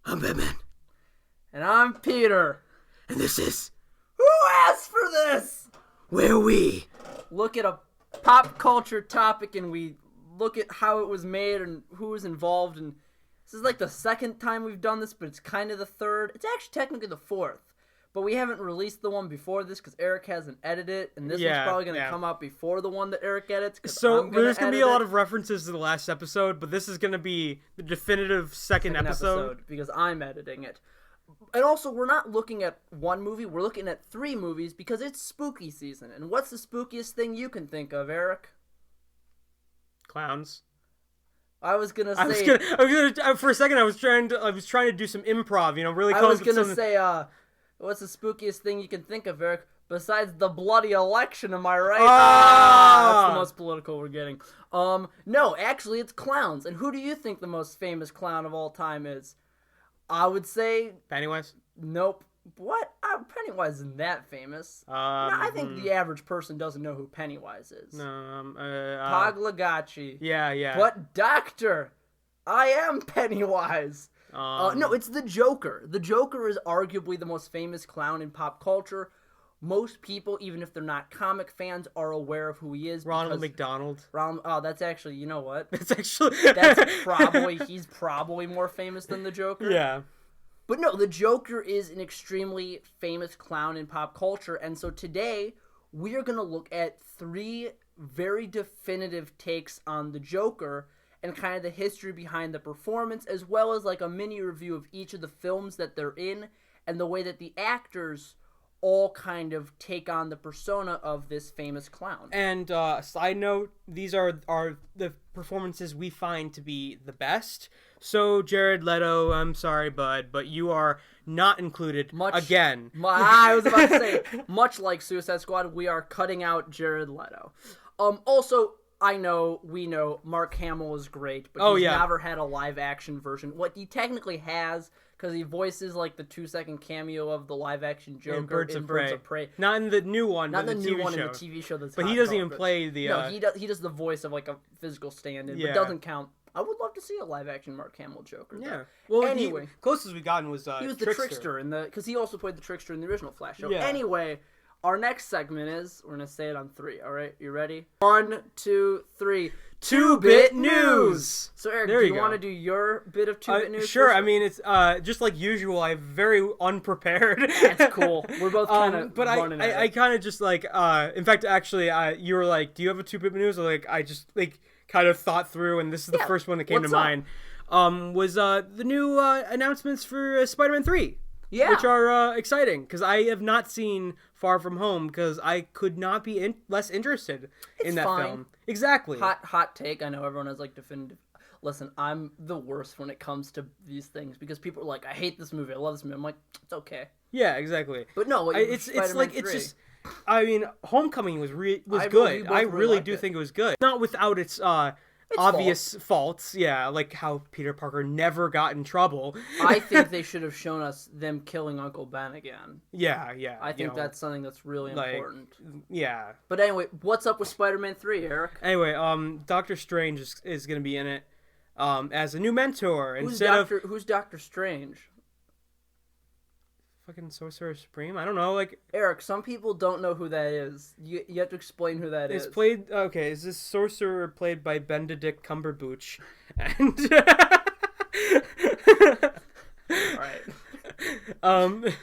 I'm Batman. And I'm Peter. And this is Who Asked for This? where we Look at a pop culture topic and we look at how it was made and who was involved. And this is like the second time we've done this, but it's kind of the third. It's actually technically the fourth. But we haven't released the one before this because Eric hasn't edited it, and this one's probably going to come out before the one that Eric edits. So there's going to be a lot of references to the last episode, but this is going to be the definitive second episode because I'm editing it. And also, we're not looking at one movie, we're looking at 3 movies because it's spooky season. And what's the spookiest thing you can think of, Eric? Clowns. I was gonna say. For a second, I was trying to do some improv. Really. I was gonna say, what's the spookiest thing you can think of, Eric? Besides the bloody election, am I right? That's the most political we're getting. No, actually, it's clowns. And who do you think the most famous clown of all time is? I would say Pennywise. Nope. What? Pennywise isn't that famous. No, I think the average person doesn't know who Pennywise is. No. Paglagacci. Yeah. But Doctor, I am Pennywise. No, it's the Joker. The Joker is arguably the most famous clown in pop culture. Most people, even if they're not comic fans, are aware of who he is. Ronald McDonald. That's actually, you know what? That's he's probably more famous than the Joker. Yeah. But no, the Joker is an extremely famous clown in pop culture. And so today, we are going to look at 3 very definitive takes on the Joker and kind of the history behind the performance, as well as like a mini review of each of the films that they're in and the way that the actors all kind of take on the persona of this famous clown. And side note, these are the performances we find to be the best. So Jared Leto, I'm sorry, bud, but you are not included again. I was about to say, much like Suicide Squad, we are cutting out Jared Leto. Also, we know Mark Hamill is great, but he's never had a live-action version. What he technically has, because he voices like the 2-second cameo of the live-action Joker in Birds of Prey. Not in the new one, not but the new one show. In the TV show. That's but he doesn't even play the. No, he does the voice of like a physical stand-in, but doesn't count. I would love to see a live-action Mark Hamill Joker. Yeah. Well, anyway, closest we gotten was he was Trickster. The Trickster because he also played the Trickster in the original Flash show. Yeah. Anyway. Our next segment is, we're going to say it on 3, alright? You ready? 1, 2, 3. 2-Bit News! So Eric, do you want to do your bit of 2-Bit News? Sure, I mean, it's just like usual, I'm very unprepared. That's cool. We're both kind of but I kind of just like, in fact, actually, you were like, do you have a 2-Bit News? Or like, I just like kind of thought through, and this is the first one that came to mind, was the new announcements for Spider-Man 3. Yeah. Which are exciting, because I have not seen Far From Home, because I could not be less interested in that film. Exactly. Hot take. I know everyone has like definitive. Listen, I'm the worst when it comes to these things, because people are like, I hate this movie, I love this movie. I'm like, it's okay. Yeah, exactly. But no, it's like 3. It's just. I mean, Homecoming was good. I really do think it was good. Not without its obvious faults, like how Peter Parker never got in trouble. I think they should have shown us them killing Uncle Ben again. Yeah. I think that's something that's really important. Yeah. But anyway, what's up with Spider-Man 3, Eric? Anyway, Doctor Strange is going to be in it as a new mentor. Who's Doctor Strange? Fucking Sorcerer Supreme? I don't know, like... Eric, some people don't know who that is. You have to explain who that is. It's played... Okay, is this sorcerer played by Benedict Cumberbatch? And... Alright.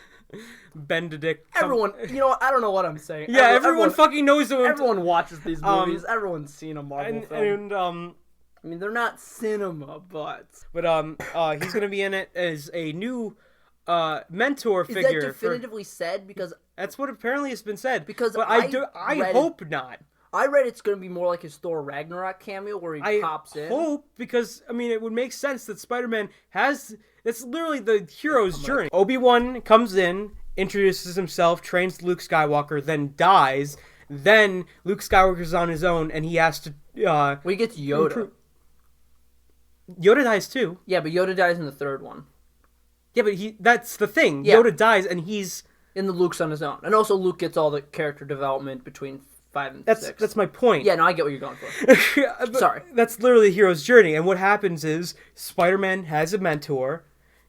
Benedict... Everyone... You know what? I don't know what I'm saying. Yeah, everyone fucking knows who... Everyone watches these movies. Everyone's seen a Marvel film. And, I mean, they're not cinema, but... But, he's gonna be in it as a new... mentor figure. Is that definitively said? Because that's what apparently has been said. Because I hope not. I read it's going to be more like his Thor Ragnarok cameo where he pops in. I hope, because I mean it would make sense that Spider-Man has. It's literally the hero's journey. Obi-Wan comes in, introduces himself, trains Luke Skywalker, then dies. Then Luke Skywalker's on his own, and he has to. He gets Yoda. Yoda dies too. Yeah, but Yoda dies in the 3rd one. Yeah, but that's the thing. Yeah. Yoda dies, and he's... in the Luke's on his own. And also Luke gets all the character development between 5 and 6. That's my point. Yeah, no, I get what you're going for. Sorry. That's literally the hero's journey, and what happens is Spider-Man has a mentor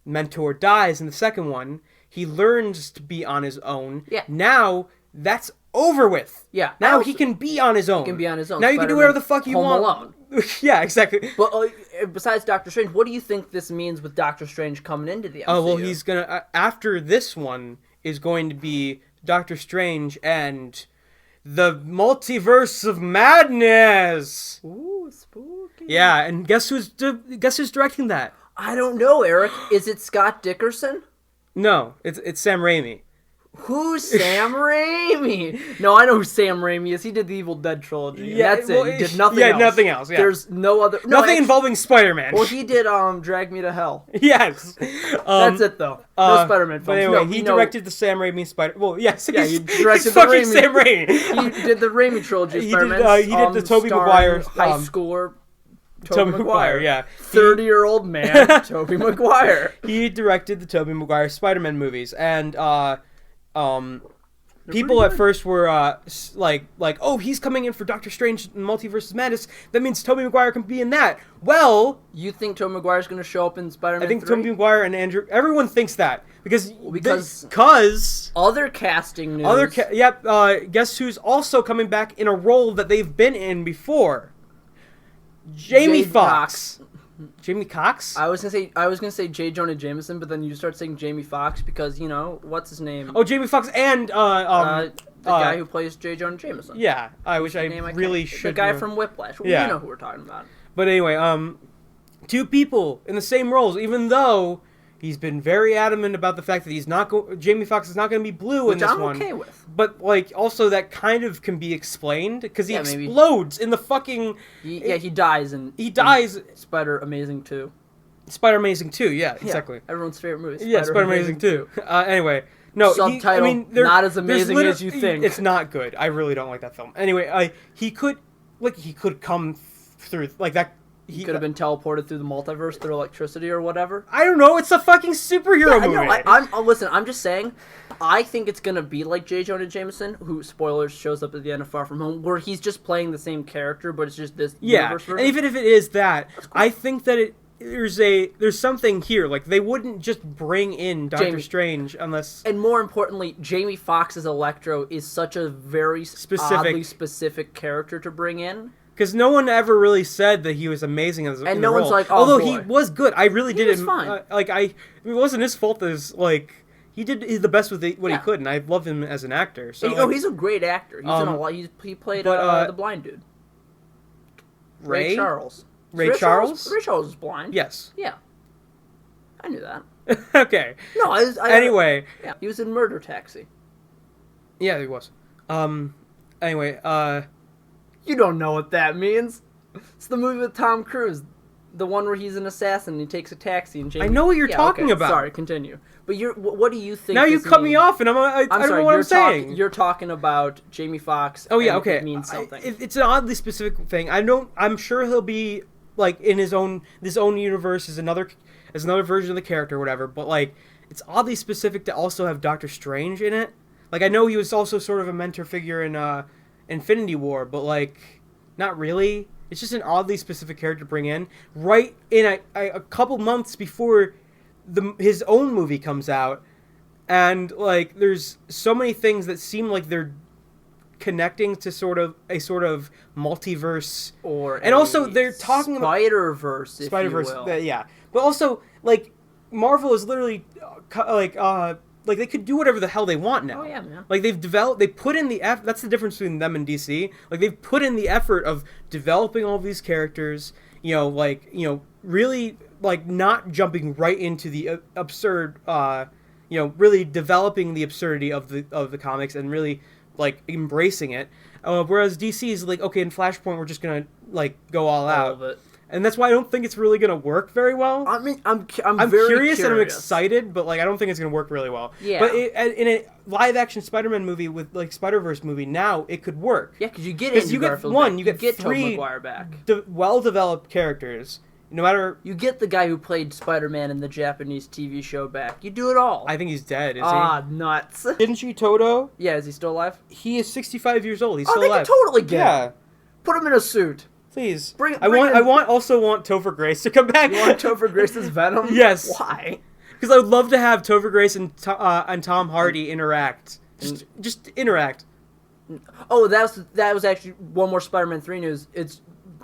mentor dies in the second one, he learns to be on his own. Yeah. Now that's over with. Yeah. Now he can be on his own. He can be on his own. Now you can do whatever the fuck you Home want. Alone. Yeah, exactly. But besides Doctor Strange, what do you think this means with Doctor Strange coming into the MCU? Oh, well, he's gonna after this one is going to be Doctor Strange and the Multiverse of Madness. Ooh, spooky. Yeah, and guess who's directing that? I don't know, Eric. Is it Scott Dickerson? No, it's Sam Raimi. Who's Sam Raimi? No, I know who Sam Raimi is. He did the Evil Dead trilogy. Yeah, That's well, it. He did nothing else. Yeah, nothing else. Yeah. There's no other. Nothing involving Spider-Man. Well, he did Drag Me to Hell. Yes. That's it, though. No Spider-Man films. But anyway, No, he directed the Sam Raimi Spider. Well, yes. Yeah, he directed he's the fucking Raimi. Sam Raimi. He did the Raimi trilogy. He Spider-Man. did the Tobey starring Maguire, high schooler. Tobey Maguire, yeah. 30-year-old man, Tobey Maguire. He directed the Tobey Maguire Spider-Man movies, and people at first were like, oh, he's coming in for Doctor Strange and Multiverse of Madness. That means Tobey Maguire can be in that. Well, You think Tobey Maguire's going to show up in Spider-Man I think 3? Tobey Maguire and Andrew. Everyone thinks that because Other casting news. Guess who's also coming back in a role that they've been in before? Jamie Foxx. Jamie Cox? I was gonna say J. Jonah Jameson, but then you start saying Jamie Foxx because what's his name? Oh, Jamie Foxx and the guy who plays J. Jonah Jameson. Yeah, I wish I really should. The guy from Whiplash. Yeah. You know who we're talking about. But anyway, two people in the same roles, even though he's been very adamant about the fact that Jamie Foxx is not going to be blue in this one. Which I'm okay with. But also that kind of can be explained because he maybe. explodes in the fucking. He dies in. He dies. Spider Amazing 2. Spider Amazing 2, yeah, exactly. Everyone's favorite movie. Yeah, Spider Amazing 2. Anyway, no. Subtitle, not as amazing as you think. It's not good. I really don't like that film. Anyway, he could come through like that. He could have been teleported through the multiverse through electricity or whatever. I don't know. It's a fucking superhero movie. Listen, I'm just saying, I think it's going to be like J. Jonah Jameson, who, spoilers, shows up at the end of Far From Home, where he's just playing the same character, but it's just this universe version. And even if it is that, cool. I think that there's something here. Like, they wouldn't just bring in Doctor Strange unless... And more importantly, Jamie Foxx's Electro is such a very oddly specific character to bring in. Because no one ever really said that he was amazing as and no one's like, oh, although boy. He was good. I really did. He was fine. It wasn't his fault. He did the best with what he could, and I love him as an actor. So he's a great actor. He's in a lot. He played the blind dude. Ray Charles. Ray Charles? Ray Charles is blind. Yes. Yeah. I knew that. Okay. No, anyway. Yeah, he was in Murder Taxi. Yeah, he was. Anyway, You don't know what that means. It's the movie with Tom Cruise. The one where he's an assassin and he takes a taxi and I know what you're talking about. Sorry, continue. But what do you think now you cut me off and I don't know what I'm saying. You're talking about Jamie Foxx. Oh, yeah, okay. It means something. It's an oddly specific thing. I'm sure he'll be, like, in this own universe as another version of the character or whatever, but, like, it's oddly specific to also have Doctor Strange in it. Like, I know he was also sort of a mentor figure in, Infinity War, but like not really. It's just an oddly specific character to bring in right in a couple months before his own movie comes out, and like there's so many things that seem like they're connecting to sort of multiverse, and also they're talking about Spider-Verse, Spider-Verse, yeah. But also like Marvel is literally like they could do whatever the hell they want now. Oh yeah, man. Like they put in the effort. That's the difference between them and DC. Like they've put in the effort of developing all of these characters. Really like not jumping right into the absurd. Really developing the absurdity of the comics and really like embracing it. Whereas DC is like, okay, in Flashpoint we're just gonna like go all out. Of it. And that's why I don't think it's really going to work very well. I mean, I'm very curious and I'm excited, but like I don't think it's going to work really well. Yeah. But in a live-action Spider-Man movie with like Spider-Verse movie now, it could work. Yeah, because you get Andrew Garfield back. You get Tobey three Maguire back. Well-developed characters. No matter you get the guy who played Spider-Man in the Japanese TV show back. You do it all. I think he's dead. Is he? Ah, nuts. Didn't Toto? Yeah, is he still alive? He is 65 years old. He's still alive. They can totally get him. Put him in a suit. Please. I also want Topher Grace to come back. You want Topher Grace's Venom? Yes. Why? Because I would love to have Topher Grace and Tom Hardy interact. Just interact. Oh, that was actually one more Spider-Man 3 news. It's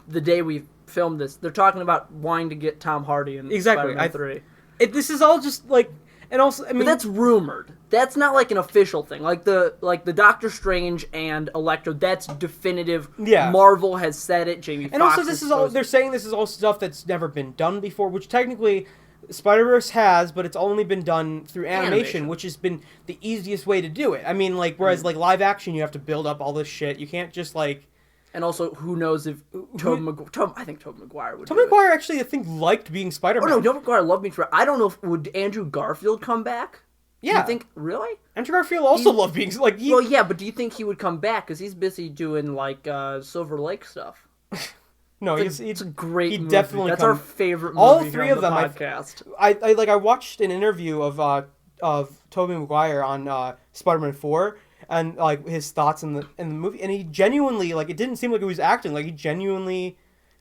the day we filmed this. They're talking about wanting to get Tom Hardy in Spider-Man 3. This is all just like, and also, I mean, but that's rumored. That's not like an official thing. Like the Doctor Strange and Electro, that's definitive. Yeah. Marvel has said it. Jamie Foxx. And also, this is all they're saying. This is all stuff that's never been done before, which technically Spider-Verse has, but it's only been done through animation, which has been the easiest way to do it. I mean, like, whereas like live action, you have to build up all this shit. You can't just like. And also, who knows if I think Tobey Maguire would. Tobey Maguire actually, I think, liked being Spider-Man. Oh no, Tobey Maguire loved being Spider-Man. I don't know would Andrew Garfield come back. Yeah. Do you think really? Andrew Garfield also loved being like. Well, yeah, but do you think he would come back? Because he's busy doing like Silver Lake stuff. No, it's a great he movie. Definitely That's our favorite movie. All three of them. Podcast. I watched an interview of Tobey Maguire on Spider-Man 4 and like his thoughts in the movie, and he genuinely like it didn't seem like he was acting. Like he genuinely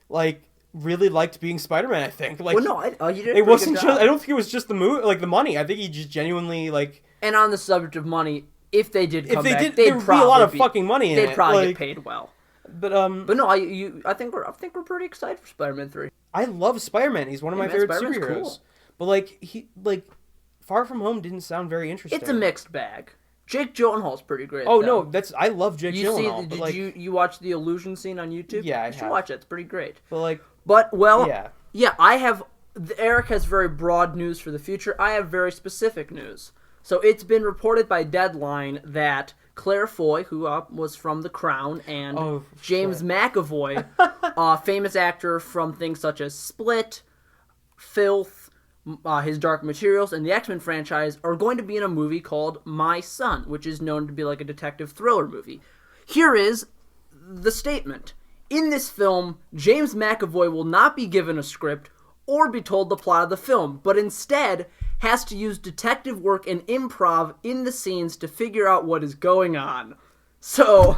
like really liked being Spider-Man. I think. Like, well, no, you did. It wasn't just. I don't think it was just the movie, like the money. I think he just genuinely like. And on the subject of money, if they did come back, there would be a lot of fucking money in it. They'd probably get paid well. But no, I think we're pretty excited for Spider-Man 3. I love Spider-Man. He's one of my favorite Spider-Man's superheroes. cool. But like Far From Home didn't sound very interesting. It's a mixed bag. Jake Gyllenhaal's pretty great. Oh though. no, I love Jake Gyllenhaal. Did you watch the illusion scene on YouTube? Yeah, you should watch it. It's pretty great. Yeah. I have. Eric has very broad news for the future. I have very specific news. So it's been reported by Deadline that Claire Foy, who was from The Crown, and James McAvoy, famous actor from things such as Split, Filth, his Dark Materials, and the X-Men franchise, are going to be in a movie called My Son, which is known to be like a detective thriller movie. Here is the statement. In this film, James McAvoy will not be given a script or be told the plot of the film, but instead has to use detective work and improv in the scenes to figure out what is going on. So,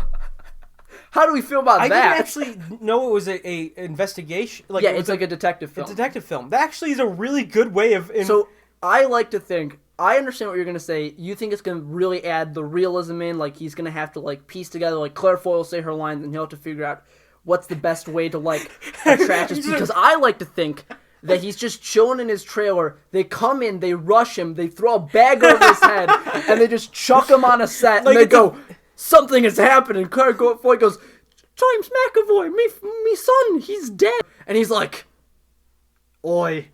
how do we feel about that? I didn't actually know it was a investigation. Like, yeah, it's like a detective film. It's a detective film. That actually is a really good way of... So, I like to think... I understand what you're going to say. You think it's going to really add the realism in, like he's going to have to like piece together, like Claire Foy will say her lines and he'll have to figure out what's the best way to like attract us. Because I like to think that he's just chilling in his trailer. They come in, they rush him, they throw a bag over his head, and they just chuck him on a set, and they go, something is happening. Claire Foy goes, James McAvoy, me son, he's dead. And he's like, oi,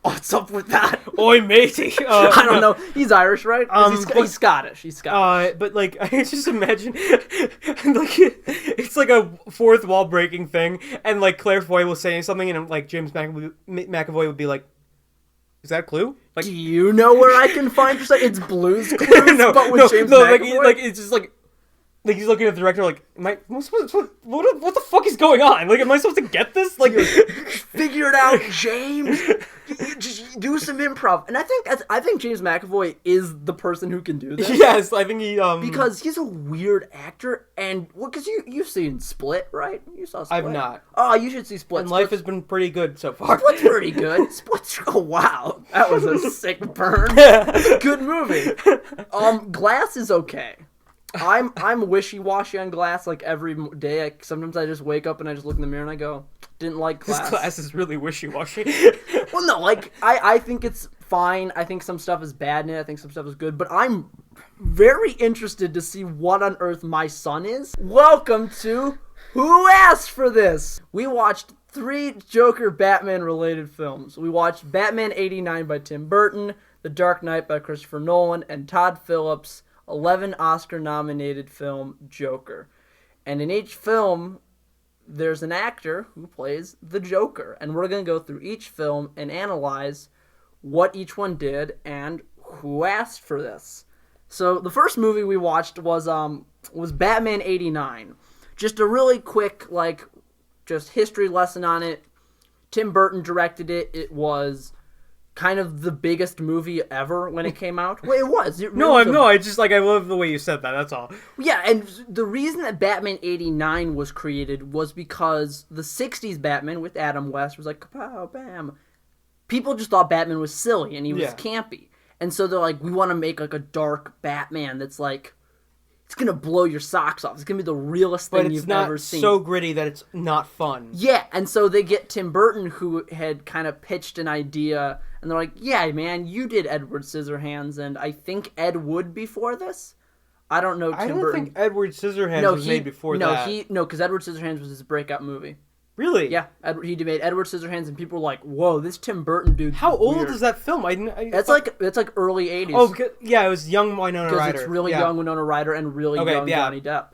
what's up with that? Oi, matey. I don't know. He's Irish, right? He's Scottish. He's Scottish. But like, I just imagine, like, it's like a fourth wall breaking thing, and like Claire Foy will say something, and like James McAvoy would be like, "Is that a clue? Like, do you know where I can find your? It's Blue's Clues, but with James McAvoy. Like it's just like he's looking at the director like, what the fuck is going on? Like, am I supposed to get this? Like, figure it out, James. Just do some improv. And I think James McAvoy is the person who can do this. Yes, I think he because he's a weird actor, and because you've seen Split, right? You saw Split. I've not. Oh, you should see Split. And life has been pretty good so far. Split's pretty good. Split's wow, that was a sick burn. It's a good movie. Glass is okay. I'm wishy-washy on Glass like every day. Sometimes I just wake up and I just look in the mirror and I go, didn't like Glass. This Glass is really wishy-washy. Well, no, like I think it's fine. I think some stuff is bad in it. I think some stuff is good. But I'm very interested to see what on earth My Son is. Welcome to Who Asked for This? We watched 3 Joker Batman-related films. We watched Batman '89 by Tim Burton, The Dark Knight by Christopher Nolan, and Todd Phillips' 11 Oscar-nominated film, Joker. And in each film, there's an actor who plays the Joker. And we're going to go through each film and analyze what each one did and who asked for this. So the first movie we watched was Batman '89. Just a really quick, just history lesson on it. Tim Burton directed it. It was kind of the biggest movie ever when it came out. Well, it was. I love the way you said that, that's all. Yeah, and the reason that Batman '89 was created was because the 60s Batman with Adam West was like, kapow, bam. people just thought Batman was silly and he was Yeah. campy. And so they're like, we want to make like a dark Batman that's like, it's going to blow your socks off. It's going to be the realest thing you've ever seen. But it's not so gritty that it's not fun. Yeah, and so they get Tim Burton, who had kind of pitched an idea, and they're like, yeah, man, you did Edward Scissorhands, and I think Ed Wood before this? I don't know Tim Burton. I don't think Edward Scissorhands was made before that. No, because Edward Scissorhands was his breakout movie. Really? Yeah, he made Edward Scissorhands, and people were like, "Whoa, this Tim Burton dude." How old weird. is that film? It's like early '80s. Oh, yeah, it was young Winona Ryder. Because it's really young Winona Ryder and really young Johnny Depp.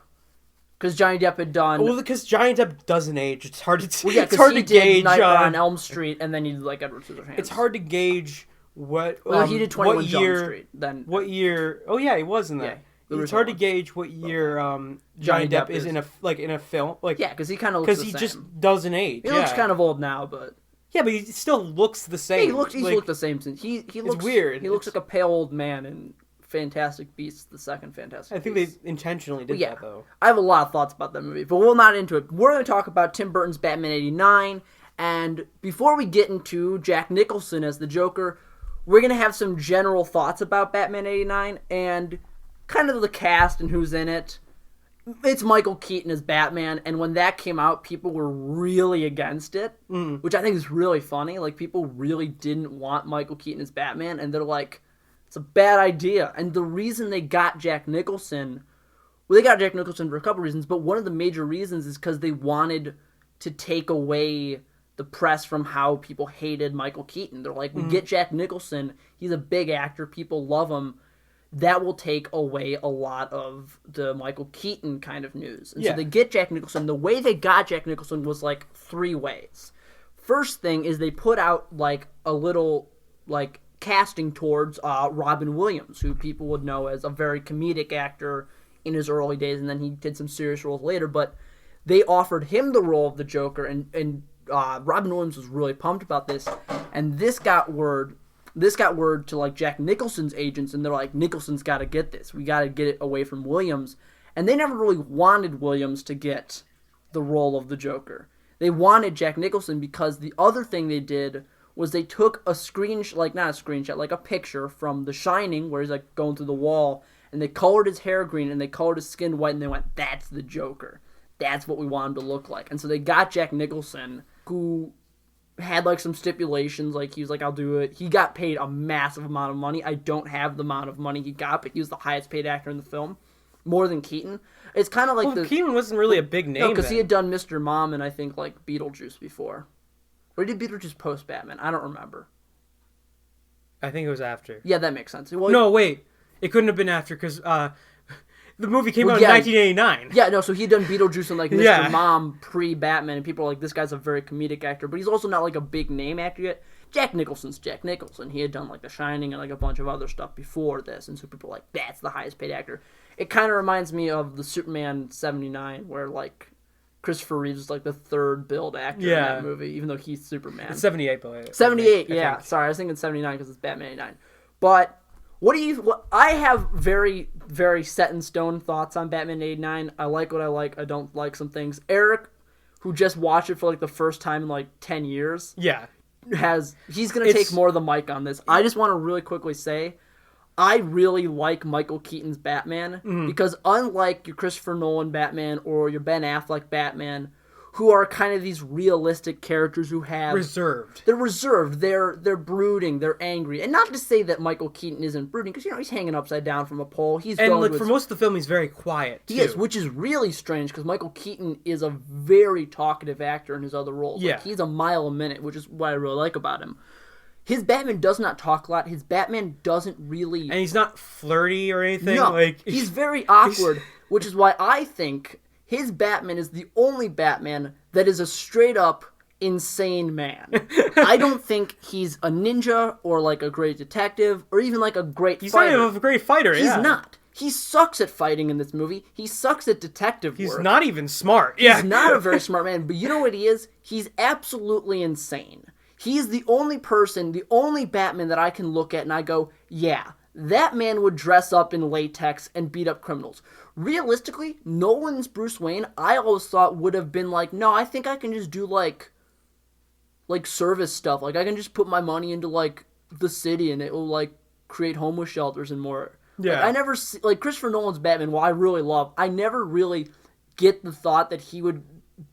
Because Johnny Depp had done. Well, because Johnny Depp doesn't age. It's hard to. Well, yeah, it's hard to gauge. Nightmare on Elm Street, and then he did like Edward Scissorhands. It's hard to gauge what. Well, he did 21 Jump Street. Then what year? Oh yeah, he was in that. Yeah. It's hard to gauge what year Johnny Depp is in a film. Like, yeah, because he kind of looks the same. Because he just doesn't age. He looks kind of old now, but yeah, but he still looks the same. Yeah, he's looked the same since he looks it's weird. He looks like a pale old man in Fantastic Beasts, the second Fantastic Beasts. I think they intentionally did that though. I have a lot of thoughts about that movie, but we're not into it. We're going to talk about Tim Burton's Batman '89, and before we get into Jack Nicholson as the Joker, we're going to have some general thoughts about Batman '89 and kind of the cast and who's in it. It's Michael Keaton as Batman, and when that came out, people were really against it, which I think is really funny. Like, people really didn't want Michael Keaton as Batman, and they're like, it's a bad idea. And the reason they got Jack Nicholson, well, they got Jack Nicholson for a couple reasons, but one of the major reasons is because they wanted to take away the press from how people hated Michael Keaton. They're like, we get Jack Nicholson, he's a big actor, people love him. That will take away a lot of the Michael Keaton kind of news. And so they get Jack Nicholson. The way they got Jack Nicholson was like 3 ways. First thing is they put out like a little like casting towards Robin Williams, who people would know as a very comedic actor in his early days, and then he did some serious roles later. But they offered him the role of the Joker, and Robin Williams was really pumped about this. And this got word to like Jack Nicholson's agents, and they're like, Nicholson's got to get this. We got to get it away from Williams. And they never really wanted Williams to get the role of the Joker. They wanted Jack Nicholson because the other thing they did was they took a like a picture from The Shining where he's like going through the wall, and they colored his hair green and they colored his skin white, and they went, that's the Joker. That's what we want him to look like. And so they got Jack Nicholson, who had like some stipulations, like he was like, I'll do it. He got paid a massive amount of money. I don't have the amount of money he got, but he was the highest paid actor in the film, more than Keaton. It's kind of like Keaton wasn't really a big name. No, because he had done Mr. Mom and I think like Beetlejuice before. Or did Beetlejuice post Batman? I don't remember. I think it was after. Yeah, that makes sense. Well, no, wait, it couldn't have been after because the movie came out in 1989. Yeah, no, so he had done Beetlejuice and like Mr. Mom pre-Batman, and people are like, this guy's a very comedic actor, but he's also not like a big name actor yet. Jack Nicholson's Jack Nicholson. He had done like The Shining and like a bunch of other stuff before this, and so people are like, that's the highest paid actor. It kind of reminds me of the Superman 79, where like Christopher Reeves is like the third billed actor in that movie, even though he's Superman. It's 78, by the way. 78, yeah. Sorry, I was thinking 79 because it's Batman 89. But I have very, very set in stone thoughts on Batman 89. I like what I like. I don't like some things. Eric, who just watched it for like the first time in like 10 years, he's going to take more of the mic on this. I just want to really quickly say, I really like Michael Keaton's Batman because unlike your Christopher Nolan Batman or your Ben Affleck Batman, who are kind of these realistic characters who have... They're reserved. They're brooding. They're angry. And not to say that Michael Keaton isn't brooding, because, he's hanging upside down from a pole. For most of the film, he's very quiet, too. He is, which is really strange, because Michael Keaton is a very talkative actor in his other roles. Yeah. Like, he's a mile a minute, which is what I really like about him. His Batman does not talk a lot. His Batman doesn't really... And he's not flirty or anything. No, he's very awkward, which is why I think his Batman is the only Batman that is a straight-up insane man. I don't think he's a ninja or like a great detective or even like a great fighter. He's not even a great fighter, He's not. He sucks at fighting in this movie. He sucks at detective work. He's not even smart. He's not a very smart man, but you know what he is? He's absolutely insane. He's the only person, the only Batman that I can look at and I go, yeah, that man would dress up in latex and beat up criminals. Realistically, Nolan's Bruce Wayne, I always thought would have been like, no, I think I can just do like like service stuff. Like I can just put my money into like the city and it will like create homeless shelters and more. Yeah. Like, I never see, like Christopher Nolan's Batman, while I really love, I never really get the thought that he would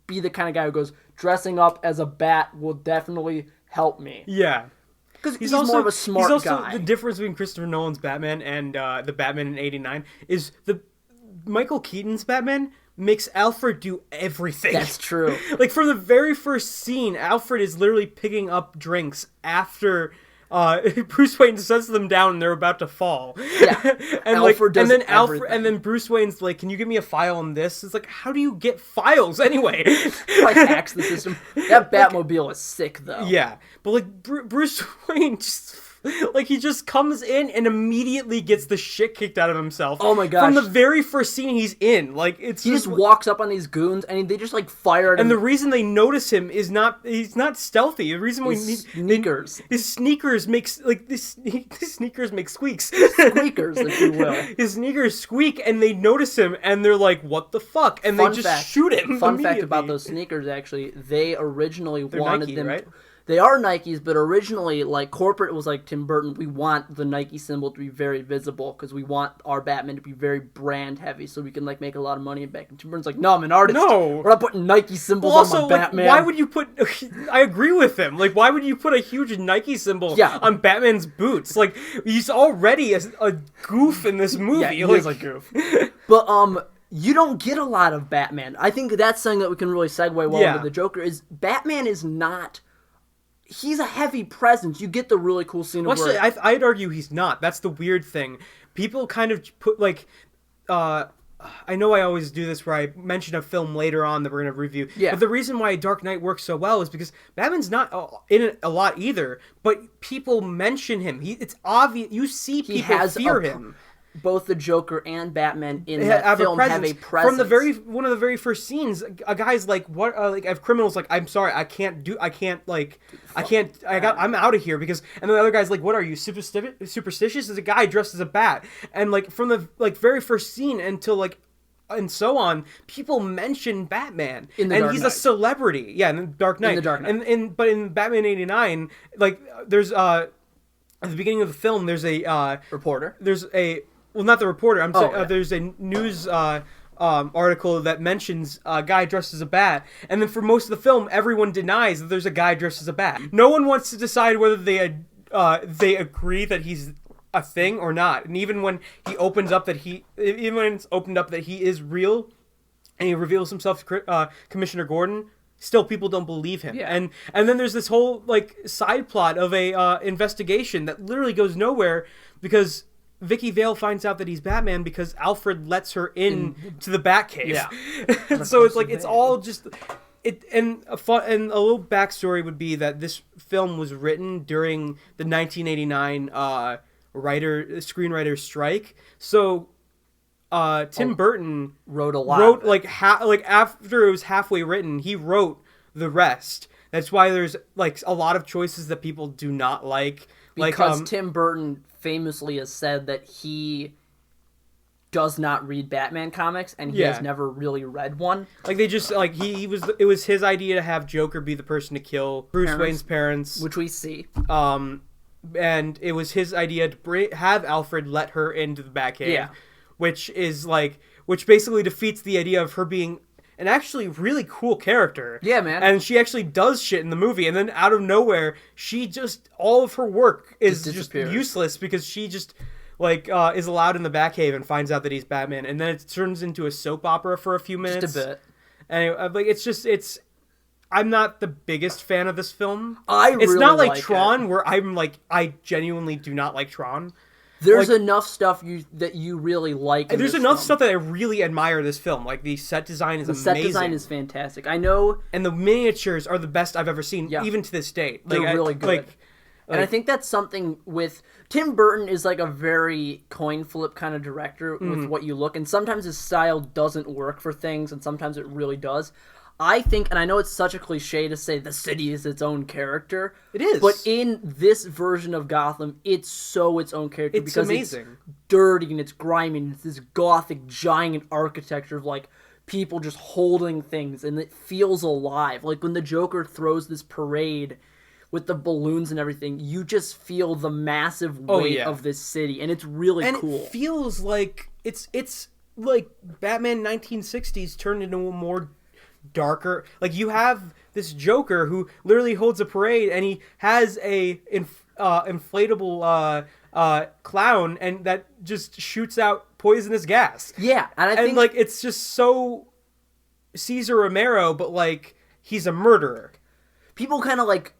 be the kind of guy who goes, dressing up as a bat will definitely help me. Yeah. Because he's more of a smart guy. He's also the difference between Christopher Nolan's Batman and the Batman in '89 is the Michael Keaton's Batman makes Alfred do everything. That's true. Like from the very first scene, Alfred is literally picking up drinks after Bruce Wayne sets them down and they're about to fall. Yeah. and Alfred does everything. And then Bruce Wayne's like, "Can you give me a file on this?" It's like, how do you get files anyway? Like hacks the system. That Batmobile is sick though. Yeah, but like Bruce Wayne just like he just comes in and immediately gets the shit kicked out of himself. Oh my gosh. From the very first scene he's in, like it's He just walks up on these goons and they just like fire at him. And the reason they notice him is he's not stealthy. The reason his sneakers. His sneakers makes like his sneakers make squeaks. Squeakers, if you will. His sneakers squeak and they notice him and they're like, "What the fuck?" And they just shoot him. Fun fact about those sneakers, actually, they originally wanted Nike, them. right? They are Nikes, but originally, like, corporate was like, Tim Burton, we want the Nike symbol to be very visible because we want our Batman to be very brand heavy so we can, like, make a lot of money back. And Tim Burton's like, no, I'm an artist. No. We're not putting Nike symbols Also, on my Batman. why would you put... I agree with him. Like, why would you put a huge Nike symbol on Batman's boots? Like, he's already a goof in this movie. Yeah, he is a goof. But, you don't get a lot of Batman. I think that's something that we can really segue well into the Joker is Batman is not... He's a heavy presence. You get the really cool scene of where... I'd argue he's not. That's the weird thing. People kind of put, like... I know I always do this where I mention a film later on that we're going to review. Yeah. But the reason why Dark Knight works so well is because Batman's not in it a lot either, but people mention him. It's obvious. You see people fear him. Both the Joker and Batman in that film have a presence. From one of the very first scenes, a guy's like, "What?" Like, I have criminals like, "I'm sorry, I'm out of here because." And the other guy's like, "What are you, superstitious?" Is a guy dressed as a bat, and like from the very first scene until like. And so on, people mention Batman, and he's a celebrity. Yeah, in the Dark Knight. But in Batman '89, like there's at the beginning of the film, there's a reporter. Well, not the reporter. I'm saying there's a news article that mentions a guy dressed as a bat, and then for most of the film, everyone denies that there's a guy dressed as a bat. No one wants to decide whether they agree that he's a thing or not. And even when it's opened up that he is real, and he reveals himself to Commissioner Gordon, still people don't believe him. Yeah. And then there's this whole like side plot of a investigation that literally goes nowhere because Vicky Vale finds out that he's Batman because Alfred lets her in to the Batcave. Yeah. So it's like it's all just and a little backstory would be that this film was written during the 1989 screenwriter strike. So Tim Burton wrote a lot. After it was halfway written, he wrote the rest. That's why there's like a lot of choices that people do not like. Because Tim Burton famously has said that he does not read Batman comics and he has never really read one. Like they just like it was his idea to have Joker be the person to kill Bruce Wayne's parents, which we see. And it was his idea to have Alfred let her into the Batcave, which basically defeats the idea of her being an actually really cool character. Yeah, man. And she actually does shit in the movie, and then out of nowhere, all of her work is just useless because she just is allowed in the Batcave and finds out that he's Batman, and then it turns into a soap opera for a few minutes. Just a bit. And I'm not the biggest fan of this film. It's not like Tron, where I genuinely do not like Tron. There's enough stuff that you really like. There's enough stuff that I really admire this film. Like the set design is amazing. The set design is fantastic. I know, and the miniatures are the best I've ever seen, even to this date. They're really good. And I think that's something with Tim Burton is like a very coin flip kind of director with what you look, and sometimes his style doesn't work for things, and sometimes it really does. I think, and I know it's such a cliche to say the city is its own character. It is. But in this version of Gotham, it's so its own character. It's amazing. It's dirty and it's grimy and it's this gothic giant architecture of like people just holding things and it feels alive. Like when the Joker throws this parade with the balloons and everything, you just feel the massive weight of this city, and it's really cool. And it feels like it's like Batman 1960s turned into a more darker. Like, you have this Joker who literally holds a parade, and he has a inflatable clown, and that just shoots out poisonous gas. Yeah, and I think like, it's just so Cesar Romero, but like, he's a murderer. People kind of like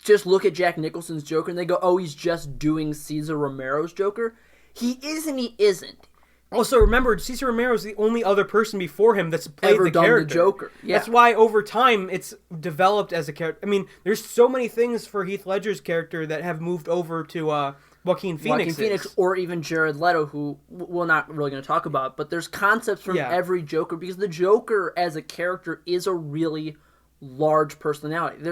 just look at Jack Nicholson's Joker and they go, "Oh, he's just doing Cesar Romero's Joker." He is and he isn't. Also, remember, Cesar Romero is the only other person before him that's played Ever the done character. the Joker. Yeah. That's why over time it's developed as a character. I mean, there's so many things for Heath Ledger's character that have moved over to Joaquin Phoenix, or even Jared Leto, who we're not really going to talk about. But there's concepts from every Joker, because the Joker as a character is a really large personality.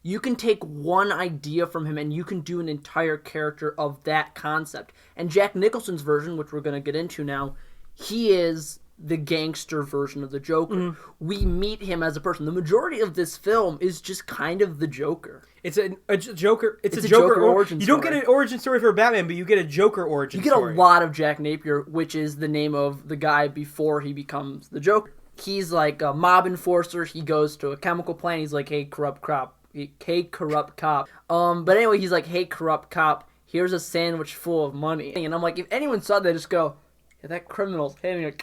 You can take one idea from him and you can do an entire character of that concept. And Jack Nicholson's version, which we're going to get into now, he is the gangster version of the Joker. Mm-hmm. We meet him as a person. The majority of this film is just kind of the Joker. It's a Joker. It's a Joker origin story. You don't get an origin story for Batman, but you get a Joker origin story. You get a lot of Jack Napier, which is the name of the guy before he becomes the Joker. He's like a mob enforcer. He goes to a chemical plant. He's like, "Hey, corrupt cop." But anyway, he's like, "Hey, corrupt cop, here's a sandwich full of money." And I'm like, if anyone saw that, just go, "Yeah, that criminal's having a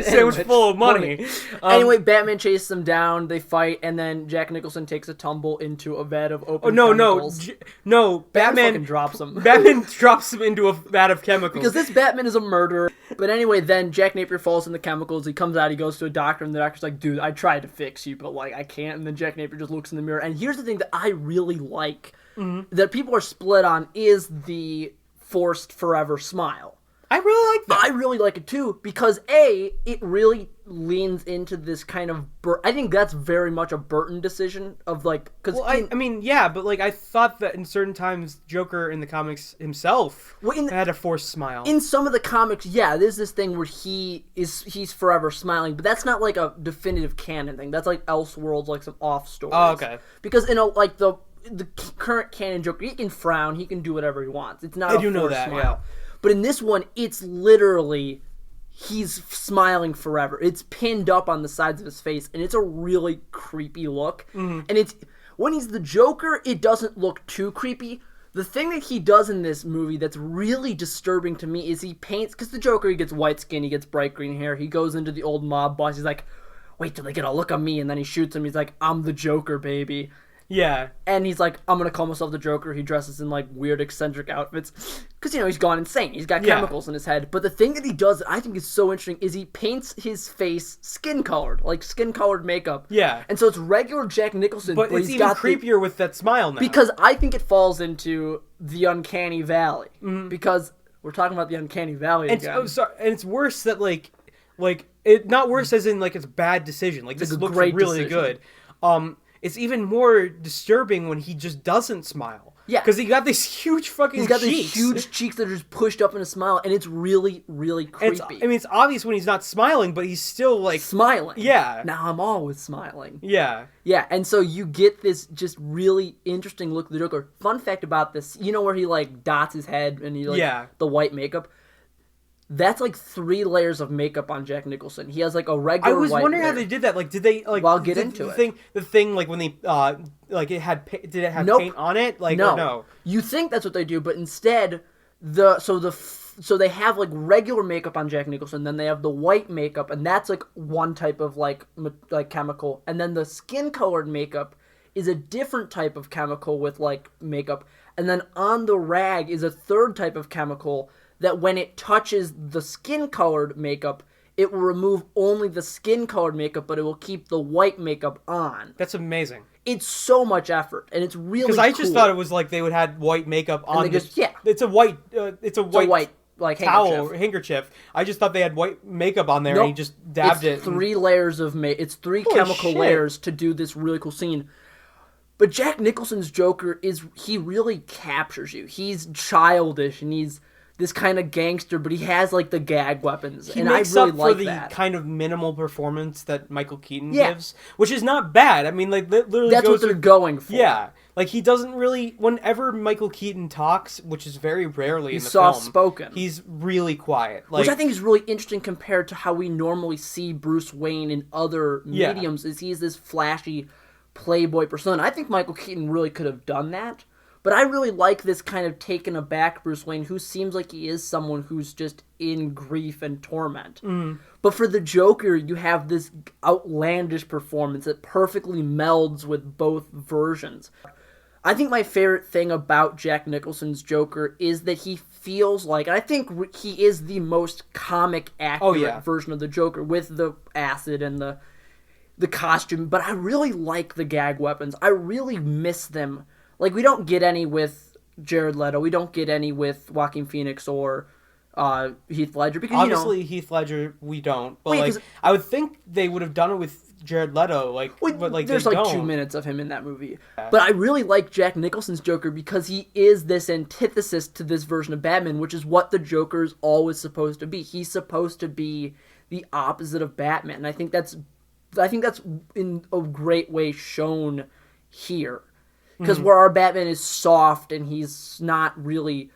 sandwich full of money." Anyway, Batman chases him down, they fight, and then Jack Nicholson takes a tumble into a vat of open chemicals. No, Batman drops him. Batman drops him into a vat of chemicals. Because this Batman is a murderer. But anyway, then Jack Napier falls in the chemicals, he comes out, he goes to a doctor, and the doctor's like, "Dude, I tried to fix you, but like, I can't." And then Jack Napier just looks in the mirror. And here's the thing that I really like, that people are split on, is the forced forever smile. I really like that. I really like it too, because A, it really leans into this kind of I think that's very much a Burton decision of like, because I mean, yeah, but like, I thought that in certain times Joker in the comics himself had a forced smile. In some of the comics, yeah, there's this thing where he's forever smiling, but that's not like a definitive canon thing. That's like Elseworlds, like some off stories. Oh, okay. Because like the current canon Joker, he can frown, he can do whatever he wants. It's not a forced smile. Yeah. But in this one, it's literally, he's smiling forever. It's pinned up on the sides of his face, and it's a really creepy look. Mm-hmm. And when he's the Joker, it doesn't look too creepy. The thing that he does in this movie that's really disturbing to me is he paints, because the Joker, he gets white skin, he gets bright green hair, he goes into the old mob boss, he's like, "Wait till they get a look on me," and then he shoots him, he's like, "I'm the Joker, baby." Yeah. And he's like, "I'm going to call myself the Joker." He dresses in like weird eccentric outfits because, he's gone insane. He's got chemicals in his head. But the thing that he does that I think is so interesting is he paints his face skin-colored, like skin-colored makeup. Yeah. And so it's regular Jack Nicholson. But it's even creepier with that smile now. Because I think it falls into the Uncanny Valley. Mm-hmm. Because we're talking about the Uncanny Valley again. And it's worse that it not worse as in like it's a bad decision. Like, this looks really good. It's even more disturbing when he just doesn't smile. Yeah. Because he got these huge fucking cheeks. He's got these huge cheeks that are just pushed up in a smile, and it's really, really creepy. It's obvious when he's not smiling, but he's still, like... Smiling. Yeah. Now I'm always smiling. Yeah. Yeah, and so you get this just really interesting look at the Joker. Fun fact about this, where he, like, dots his head, and he, like, the white makeup? That's like 3 layers of makeup on Jack Nicholson. He has like a regular. I was wondering layer. How they did that. Like, did they like? Well, I'll get into it. The thing, like when they like it had. Did it have paint on it? Like, no. You think that's what they do, but instead, so they have like regular makeup on Jack Nicholson. Then they have the white makeup, and that's like one type of like chemical, and then the skin colored makeup is a different type of chemical with like makeup, and then on the rag is a third type of chemical that when it touches the skin-colored makeup, it will remove only the skin-colored makeup, but it will keep the white makeup on. That's amazing. It's so much effort, and it's really cool. Because I just thought it was like they would have white makeup on. And it's a white like towel handkerchief. I just thought they had white makeup on there, and he just dabbed it. It's 3 layers of It's 3 chemical layers to do this really cool scene. But Jack Nicholson's Joker he really captures you. He's childish, and he's this kind of gangster, but he has like the gag weapons, He and I makes really up like for the that. kind of minimal performance that Michael Keaton Yeah. gives, which is not bad. I mean, like literally That's goes what they're with- going for. Yeah, like he doesn't really. Whenever Michael Keaton talks, which is very rarely He's in the film, soft-spoken. he's really quiet. Like, Which I think is really interesting compared to how we normally see Bruce Wayne in other Yeah. mediums, is he's this flashy playboy persona. I think Michael Keaton really could have done that. But I really like this kind of taken aback Bruce Wayne, who seems like he is someone who's just in grief and torment. But for the Joker, you have this outlandish performance that perfectly melds with both versions. I think my favorite thing about Jack Nicholson's Joker is that he feels like, and I think he is the most comic accurate version of the Joker, with the acid and the costume, but I really like the gag weapons. I really miss them. Like, we don't get any with Jared Leto. We don't get any with Joaquin Phoenix or Heath Ledger. Because, obviously, Heath Ledger, we don't. But, Well, yeah, like, 'cause- I would think they would have done it with Jared Leto. Like, but, like, there's they like don't. 2 minutes of him in that movie. But I really like Jack Nicholson's Joker because he is this antithesis to this version of Batman, which is what the Joker's always supposed to be. He's supposed to be the opposite of Batman. And I think that's in a great way shown here. Because where our Batman is soft and he's not really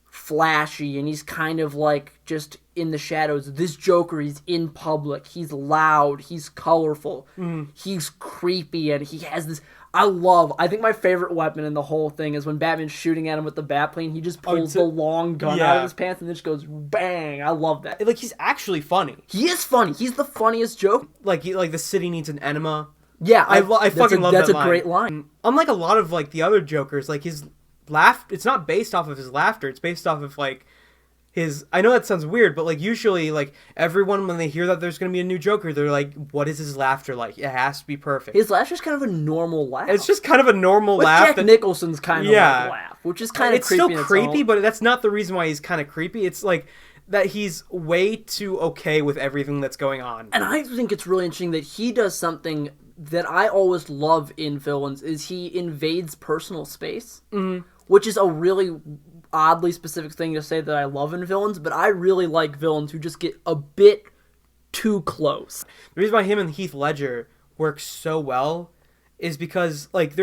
flashy and he's kind of like just in the shadows, this Joker, he's in public, he's loud, he's colorful, he's creepy, and he has this... I think my favorite weapon in the whole thing is when Batman's shooting at him with the Batplane, he just pulls the long gun out of his pants and then just goes bang. I love that. Like, he's actually funny. He is funny. He's the funniest Joker. Like the city needs an enema. Yeah, I fucking love that That's a line. great line. Unlike a lot of like the other Jokers, like his laugh, it's not based off of his laughter. It's based off of like his. I know that sounds weird, but like usually, like everyone when they hear that there's gonna be a new Joker, they're like, "What is his laughter like? It has to be perfect." His laughter's kind of a normal laugh. It's just kind of a normal But laugh. Jack Nicholson's kind of Yeah. like laugh, which is kind of It's creepy. still in its creepy, own. but that's not the reason why he's kind of creepy. It's like that he's way too okay with everything that's going on. And I think it's really interesting that he does something that I always love in villains, is he invades personal space, which is a really oddly specific thing to say that I love in villains, but I really like villains who just get a bit too close. The reason why him and Heath Ledger work so well is because like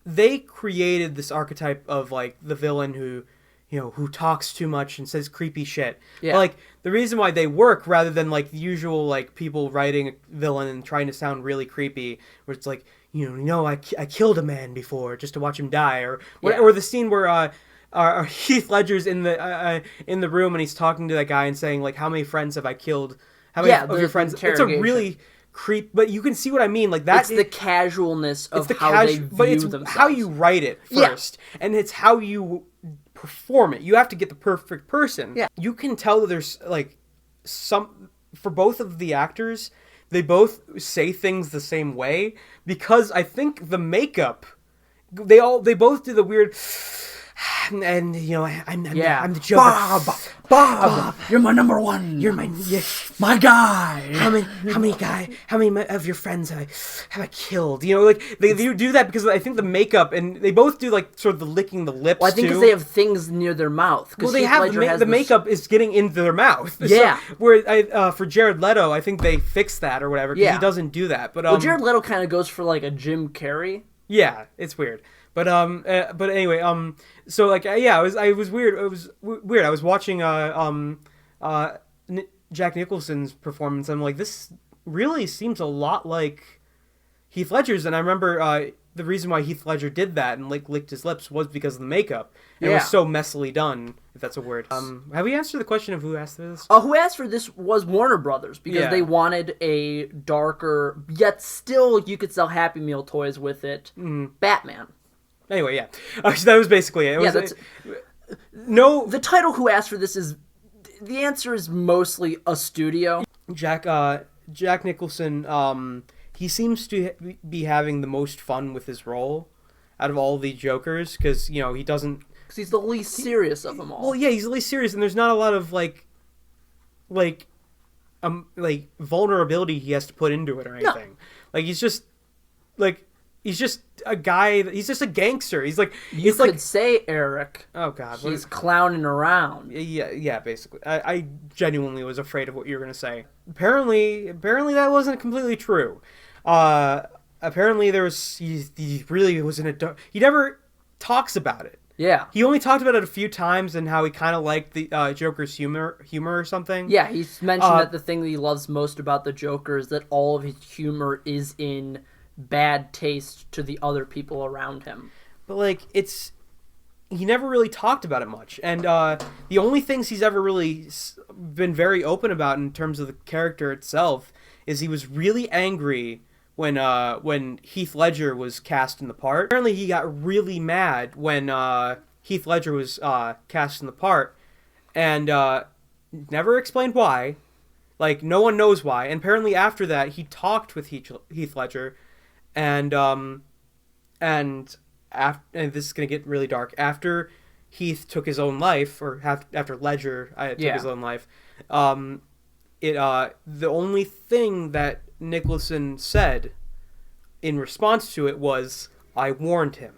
they created this archetype of like the villain who talks too much and says creepy shit. Yeah. But, like the reason why they work rather than like the usual like people writing a villain and trying to sound really creepy, where it's like I killed a man before just to watch him die, or the scene where Heath Ledger's in the room and he's talking to that guy and saying like, how many friends have I killed? How many of your friends? It's a really creep, but you can see what I mean. Like that, It's the casualness of it's the how they view but it's themselves. how you write it first, and it's how you perform it. You have to get the perfect person. Yeah. You can tell that there's like some for both of the actors. They both say things the same way because I think the makeup. They both do the weird. And I'm the Joker. Bob, you're my number one. You're my guy. How many of your friends have I killed? Like they do that because I think the makeup, and they both do like sort of the licking the lips. Well, I think too. because they have things near their mouth. Well, they have the makeup is getting into their mouth. Yeah. So, where for Jared Leto, I think they fixed that or whatever. Because he doesn't do that. But Jared Leto kind of goes for like a Jim Carrey. Yeah, it's weird. But anyway, so like I was weird. It was weird. I was watching Jack Nicholson's performance. I'm like, this really seems a lot like Heath Ledger's, and I remember the reason why Heath Ledger did that and like licked his lips was because of the makeup. It was so messily done, if that's a word. Have we answered the question of who asked for this? Who asked for this was Warner Brothers, because they wanted a darker, yet still you could sell Happy Meal toys with it, Batman. Anyway, yeah. So that was basically it. The title "Who Asked for This" is the answer is mostly a studio. Jack Nicholson. He seems to be having the most fun with his role out of all the Jokers because he doesn't. Because he's the least serious of them all. Well, yeah, he's the least serious, and there's not a lot of like vulnerability he has to put into it or anything. No. Like he's just like. he's just a guy. He's just a gangster. He's like You it's could like say, Eric, oh god, he's clowning around. yeah. Basically, I genuinely was afraid of what you were gonna say. Apparently that wasn't completely true. Apparently he really was in a. He never talks about it. Yeah. He only talked about it a few times and how he kind of liked the Joker's humor or something. Yeah, he's mentioned that the thing that he loves most about the Joker is that all of his humor is in bad taste to the other people around him. But, like, he never really talked about it much. And the only things he's ever really been very open about in terms of the character itself is he was really angry when Heath Ledger was cast in the part. Apparently he got really mad when Heath Ledger was cast in the part, and never explained why. Like, no one knows why. And apparently after that he talked with Heath Ledger, and this is gonna get really dark. After Heath took his own life, or after Ledger took his own life, the only thing that Nicholson said in response to it was, "I warned him,"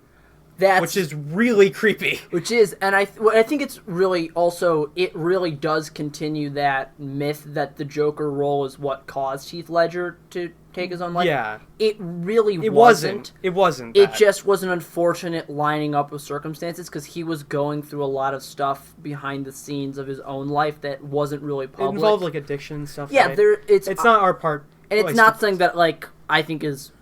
which is really creepy. Which is, and I think it's really also, it really does continue that myth that the Joker role is what caused Heath Ledger to take his own life. Yeah, it really wasn't. It wasn't. It just was an unfortunate lining up of circumstances because he was going through a lot of stuff behind the scenes of his own life that wasn't really public. It involved like addiction and stuff. Yeah, right? it's not our part. And it's not something that, like, I think is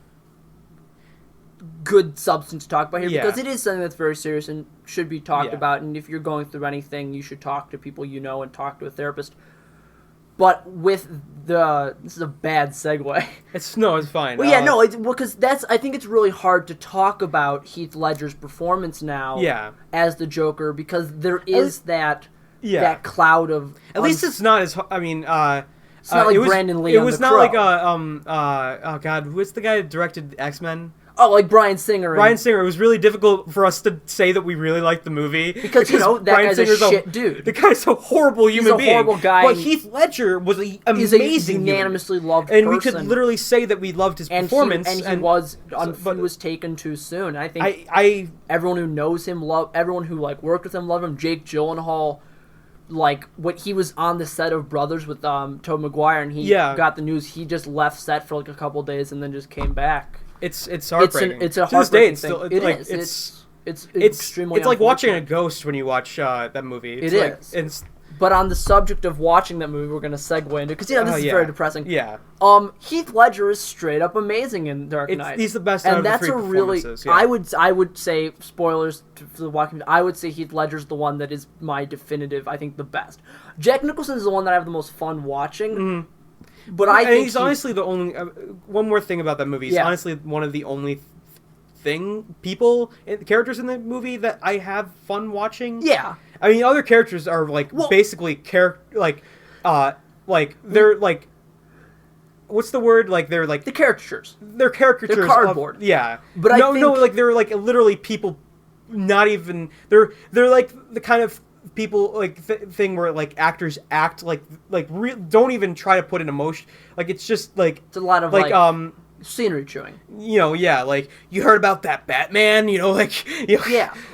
good substance to talk about here, because it is something that's very serious and should be talked about, and if you're going through anything, you should talk to people you know and talk to a therapist. But with this is a bad segue. It's fine. Well, because I think it's really hard to talk about Heath Ledger's performance now as the Joker, because there is that cloud of... At least it's not as... I mean... It's not like Brandon Lee. It was not like oh god, who's the guy that directed X-Men? Oh, like Bryan Singer. Bryan Singer. It was really difficult for us to say that we really liked the movie because that Bryan guy's Singer's a shit dude. The guy's a horrible human being. He's a horrible guy. But Heath Ledger was an amazing, he's a unanimously loved and person. we could literally say that we loved his performance. He was taken too soon. I think everyone who knows him everyone who like worked with him loved him. Jake Gyllenhaal. Like, when he was on the set of Brothers with Tobey Maguire, and he got the news, he just left set for like a couple days and then just came back. It's heartbreaking. It's a heartbreaking thing. It's extremely. It's like watching a ghost when you watch that movie. But on the subject of watching that movie, we're going to segue into, because this is very depressing. Yeah. Heath Ledger is straight up amazing in Dark Knight. He's the best out of the three performances. I would say, spoilers for the Walking Dead, I would say Heath Ledger's the one that is my definitive, I think, the best. Jack Nicholson is the one that I have the most fun watching. Mm-hmm. But I think he's honestly the only... one more thing about that movie. He's honestly one of the only characters in the movie that I have fun watching. Yeah. I mean, other characters are basically they're like, what's the word? Like, they're like the caricatures. They're caricatures. They're cardboard. But like they're like literally people. Not even they're like the kind of people like thing where like actors act like don't even try to put an emotion. Like, it's just like it's a lot of like scenery chewing. Like, you heard about that Batman, which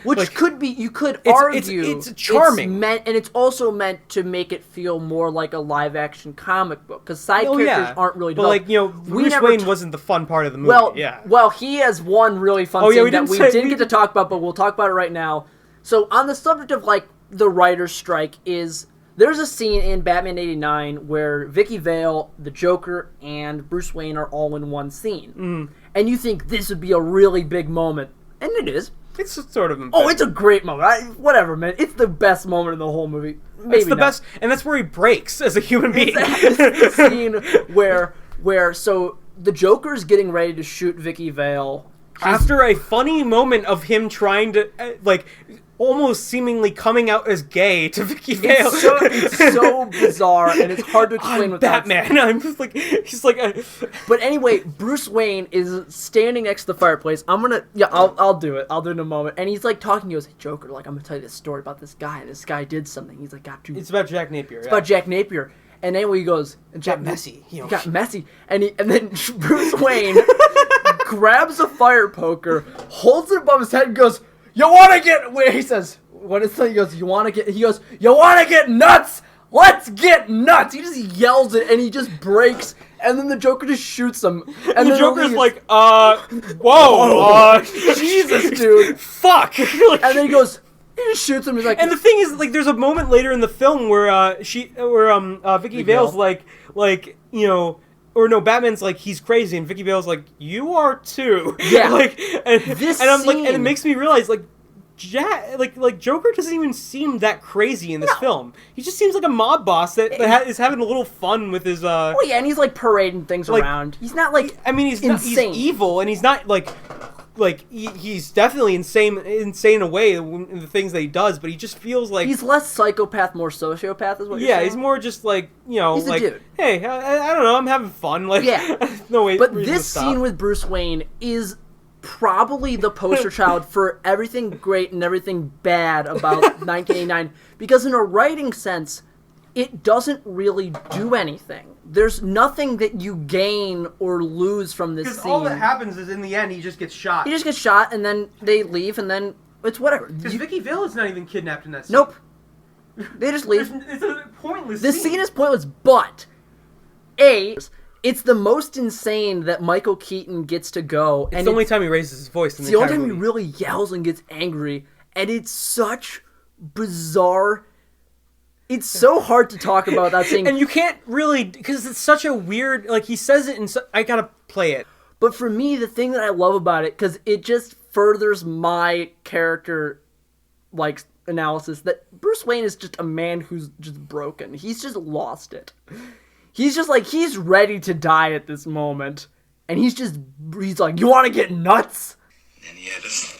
like, could be, you could argue it's charming. It's also meant to make it feel more like a live action comic book, because side characters aren't really developed. But Bruce Wayne wasn't the fun part of the movie. Well, he has one really fun scene that we didn't get to talk about, but we'll talk about it right now. So on the subject of like the writer's strike, there's a scene in Batman 89 where Vicky Vale, the Joker, and Bruce Wayne are all in one scene. Mm. And you think this would be a really big moment. And it is. It's sort of important. Oh, it's a great moment. Whatever, man. It's the best moment in the whole movie. Maybe it's the best, and that's where he breaks as a human being. It's the scene where so the Joker's getting ready to shoot Vicky Vale. After a funny moment of him trying to, almost seemingly coming out as gay to Vicky Vale. It's so bizarre, and it's hard to explain with Batman. I'm just like, he's like... But anyway, Bruce Wayne is standing next to the fireplace. I'll do it. I'll do it in a moment. And he's like talking, he goes, "Hey, Joker, like, I'm going to tell you this story about this guy. This guy did something." He's like, It's about Jack Napier. It's about Jack Napier. And anyway, he goes... Got messy. Got messy. And then Bruce Wayne grabs a fire poker, holds it above his head, and goes, "You want to get?" Wait, he says, "What is it?" He goes, "You want to get?" He goes, "You want to get nuts? Let's get nuts!" He just yells it, and he just breaks, and then the Joker just shoots him. And the Joker's like, whoa, Jesus, dude, fuck. and then he goes. He just shoots him. He's like, and the thing is, like, there's a moment later in the film where Vicky Vale's like, you know, or no, Batman's like, he's crazy, and Vicky Vale's like, you are too. Yeah. like, and I'm scene. like, and it makes me realize, like, Joker doesn't even seem that crazy in this film. He just seems like a mob boss that is having a little fun with his. Oh yeah, and he's like parading things around. He's not like. I mean, he's insane. He's evil, and he's not like he's definitely insane in a way in the things that he does, but he just feels like he's less psychopath, more sociopath, is what you're saying? Yeah, he's more just like, you know, he's like, a dude. Hey, I don't know, I'm having fun. Like, yeah, no way. But this scene with Bruce Wayne is probably the poster child for everything great and everything bad about 1989, because in a writing sense, it doesn't really do anything. There's nothing that you gain or lose from this scene. Because all that happens is in the end, he just gets shot. He just gets shot, and then they leave, and then it's whatever. Because Vicky Vale is not even kidnapped in that scene. Nope. They just leave. It's a pointless This scene is pointless, but it's the most insane that Michael Keaton gets to go. It's the only time he raises his voice in the entire movie. It's the only time movie. he really yells and gets angry, and it's such bizarre. It's so hard to talk about that scene. And you can't really, because it's such a weird, like, he says it, and I gotta play it. But for me, the thing that I love about it, because it just furthers my character, like, analysis, that Bruce Wayne is just a man who's just broken. He's just lost it. He's just like, he's ready to die at this moment. And he's like, you want to get nuts? And he had us.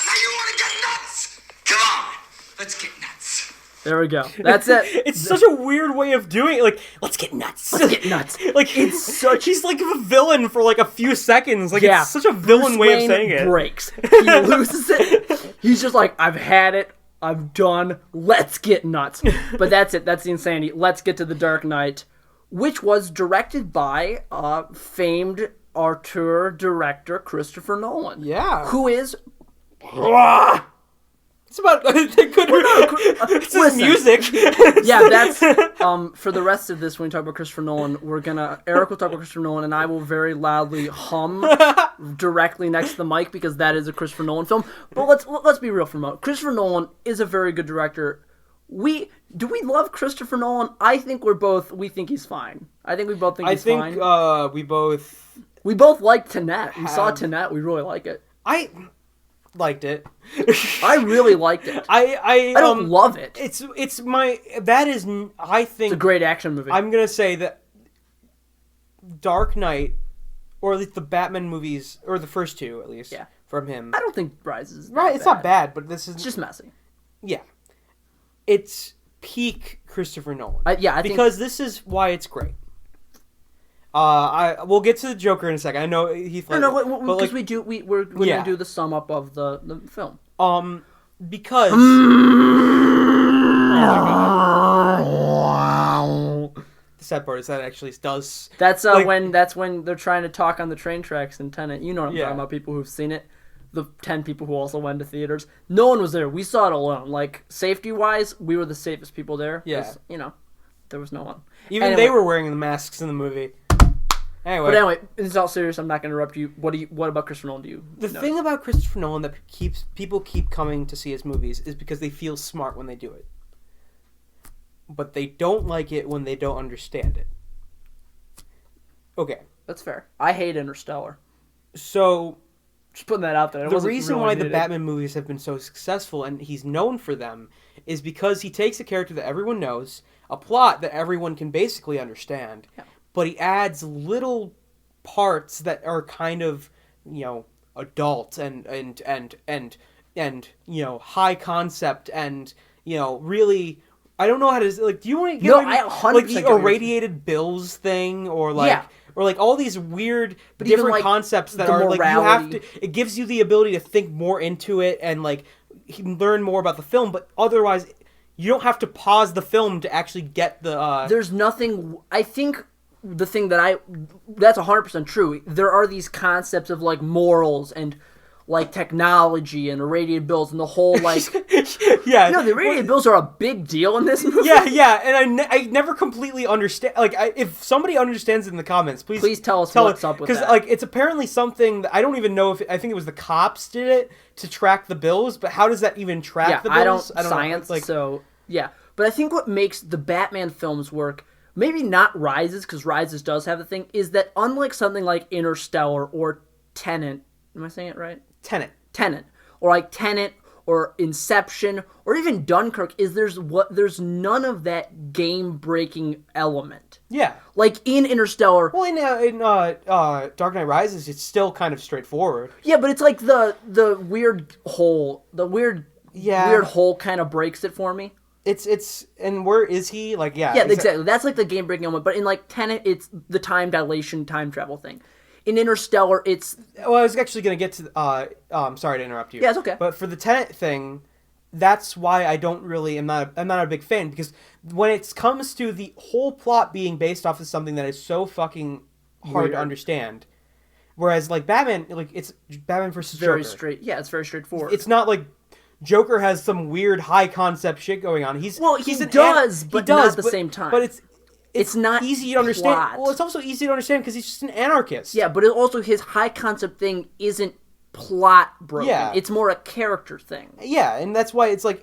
Now you want to get nuts? Come on, let's get nuts. There we go. That's it. It's such a weird way of doing it. Like, let's get nuts. Let's get nuts. Like, it's such. He's like a villain for like a few seconds. Like, yeah, it's such a villain way of saying it. Breaks. He loses it. He's just like, I've had it. I'm done. Let's get nuts. But that's it. That's the insanity. Let's get to The Dark Knight, which was directed by famed auteur director Christopher Nolan. Yeah. Who is. It's about it's his music. Yeah, that's for the rest of this. When we talk about Christopher Nolan, Eric will talk about Christopher Nolan, and I will very loudly hum directly next to the mic, because that is a Christopher Nolan film. But let's be real for a moment. Christopher Nolan is a very good director. Do we love Christopher Nolan? I think we think he's fine. I think we both think he's fine. We both like Tenet. We saw Tenet. We really like it. I liked it. I really liked it. I don't love it. I think it's a great action movie. I'm gonna say that Dark Knight, or at least the Batman movies, or the first two at least, from him. I don't think Rises is right. It's not bad, but this is just messy. Yeah, it's peak Christopher Nolan. I think because this is why it's great. We'll get to the Joker in a second. I know Heath Ledger. No, because we're gonna do the sum up of the film. Because oh my god. The sad part is that actually does. That's when they're trying to talk on the train tracks in Tenet. You know what I'm talking about? People who've seen it. The 10 people who also went to theaters. No one was there. We saw it alone. Like, safety wise, we were the safest people there. Yeah. There was no one. Even they were wearing the masks in the movie. Anyway, it's all serious. I'm not going to interrupt you. What about Christopher Nolan do you The thing about Christopher Nolan that people keep coming to see his movies is because they feel smart when they do it. But they don't like it when they don't understand it. Okay. That's fair. I hate Interstellar. So, just putting that out there. The reason why the Batman movies have been so successful, and he's known for them, is because he takes a character that everyone knows, a plot that everyone can basically understand, but he adds little parts that are kind of, adult and high concept and, really. I don't know how to do you want to get the irradiated bills thing or all these weird different concepts that are like you have to. It gives you the ability to think more into it and learn more about the film, but otherwise you don't have to pause the film to actually get the. There's nothing. I think the thing that that's 100% true. There are these concepts of like morals and like technology and irradiated bills and the whole like yeah, the irradiated bills are a big deal in this movie. Yeah, and I never completely understand. Like, if somebody understands it in the comments, please tell us what's up with that. Because like it's apparently something that I don't even know if I think it was the cops did it to track the bills, but how does that even track the bills? I don't science. Know. Like, so yeah, but I think what makes the Batman films work, maybe not Rises, because Rises does have the thing, is that unlike something like Interstellar or Tenet, am I saying it right? Tenet, or like Tenet, or Inception, or even Dunkirk, is there's none of that game-breaking element. Yeah. Like in Interstellar. Well, in Dark Knight Rises, it's still kind of straightforward. Yeah, but it's like the weird hole, weird hole kind of breaks it for me. It's and where is he? Like, yeah. Yeah, exactly. That's like the game-breaking element. But in like Tenet, it's the time dilation, time travel thing. In Interstellar, it's... Well, I was actually going to get to... sorry to interrupt you. Yeah, it's okay. But for the Tenet thing, that's why I don't really... I'm not a big fan, because when it comes to the whole plot being based off of something that is so fucking hard to understand, whereas, like, Batman, like, it's Batman versus Joker. It's very straightforward. It's not like Joker has some weird high-concept shit going on. He does, but not at the same time. But it's not easy to understand. plot. Well, it's also easy to understand because he's just an anarchist. Yeah, but also his high concept thing isn't plot broken. Yeah. It's more a character thing. Yeah, and that's why it's like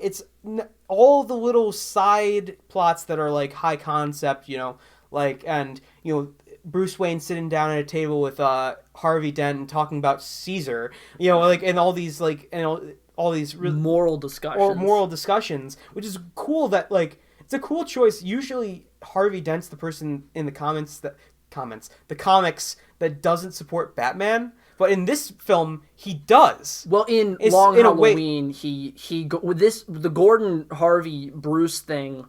all the little side plots that are like high concept, like, and Bruce Wayne sitting down at a table with Harvey Dent and talking about Caesar, like, and all these like all these moral discussions, which is cool. That like it's a cool choice. Usually Harvey Dent's the person in the comics that doesn't support Batman, but in this film he does. Well, in Long Halloween, the Gordon Harvey Bruce thing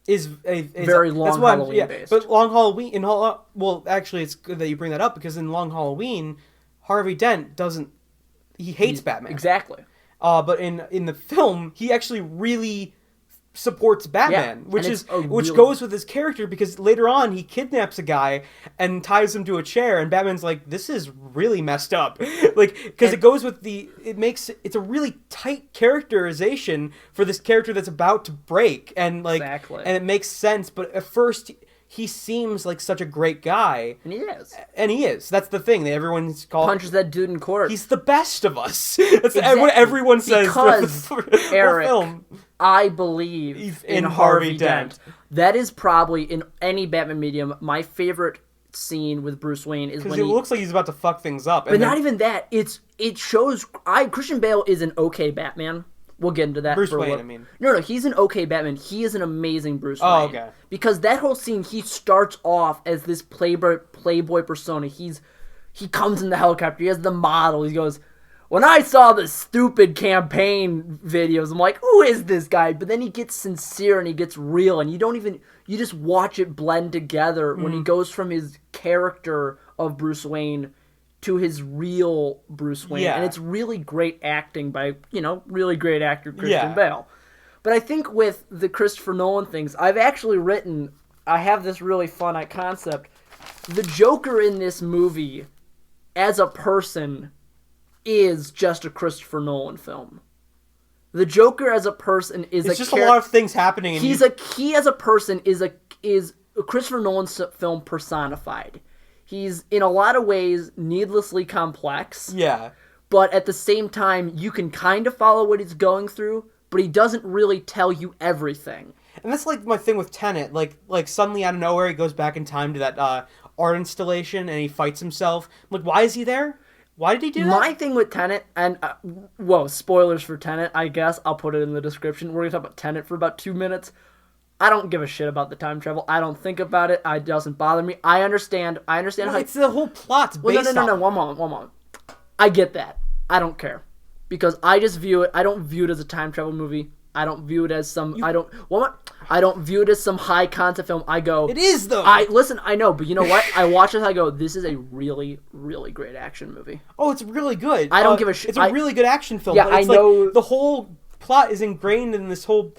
is very Long Halloween based. But Long Halloween actually it's good that you bring that up, because in Long Halloween, Harvey Dent he hates Batman. Exactly. But in the film, he actually really supports Batman, which goes with his character, because later on he kidnaps a guy and ties him to a chair, and Batman's like, this is really messed up. Like, because it goes with it's a really tight characterization for this character that's about to break, and like, exactly. And it makes sense, but at first he seems like such a great guy. And he is. That's the thing. Everyone's called... Punches that dude in court. He's the best of us. That's what everyone says. Because, Eric, film. I believe in Harvey Dent. That is probably, in any Batman medium, my favorite scene with Bruce Wayne is when he looks like he's about to fuck things up. But not even that. It shows... Christian Bale is an okay Batman. We'll get into that. Bruce Wayne, I mean. No, he's an okay Batman. He is an amazing Bruce Wayne. Oh, okay. Because that whole scene, he starts off as this playboy persona. He comes in the helicopter. He has the model. He goes, when I saw the stupid campaign videos, I'm like, who is this guy? But then he gets sincere and he gets real, and you just watch it blend together when he goes from his character of Bruce Wayne to his real Bruce Wayne. Yeah. And it's really great acting by, really great actor Christian Bale. But I think with the Christopher Nolan things, I have this really fun concept. The Joker in this movie, as a person, is just a Christopher Nolan film. The Joker as a person is it's just a lot of things happening. He as a person is a Christopher Nolan film personified. He's, in a lot of ways, needlessly complex. Yeah. But at the same time, you can kind of follow what he's going through, but he doesn't really tell you everything. And that's like my thing with Tenet. Like suddenly out of nowhere, he goes back in time to that art installation and he fights himself. I'm like, why is he there? Why did he do that? My thing with Tenet, and spoilers for Tenet, I guess. I'll put it in the description. We're going to talk about Tenet for about 2 minutes. I don't give a shit about the time travel. I don't think about it. It doesn't bother me. I understand how... It's the whole plot's based No. One moment. I get that. I don't care. Because I just view it... I don't view it as a time travel movie. I don't view it as some... I don't view it as some high concept film. I go... It is, though! Listen, I know, but you know what? I watch it and I go, this is a really, really great action movie. Oh, it's really good. I don't give a shit. It's a really good action film. Yeah, I know... the whole plot is ingrained in this whole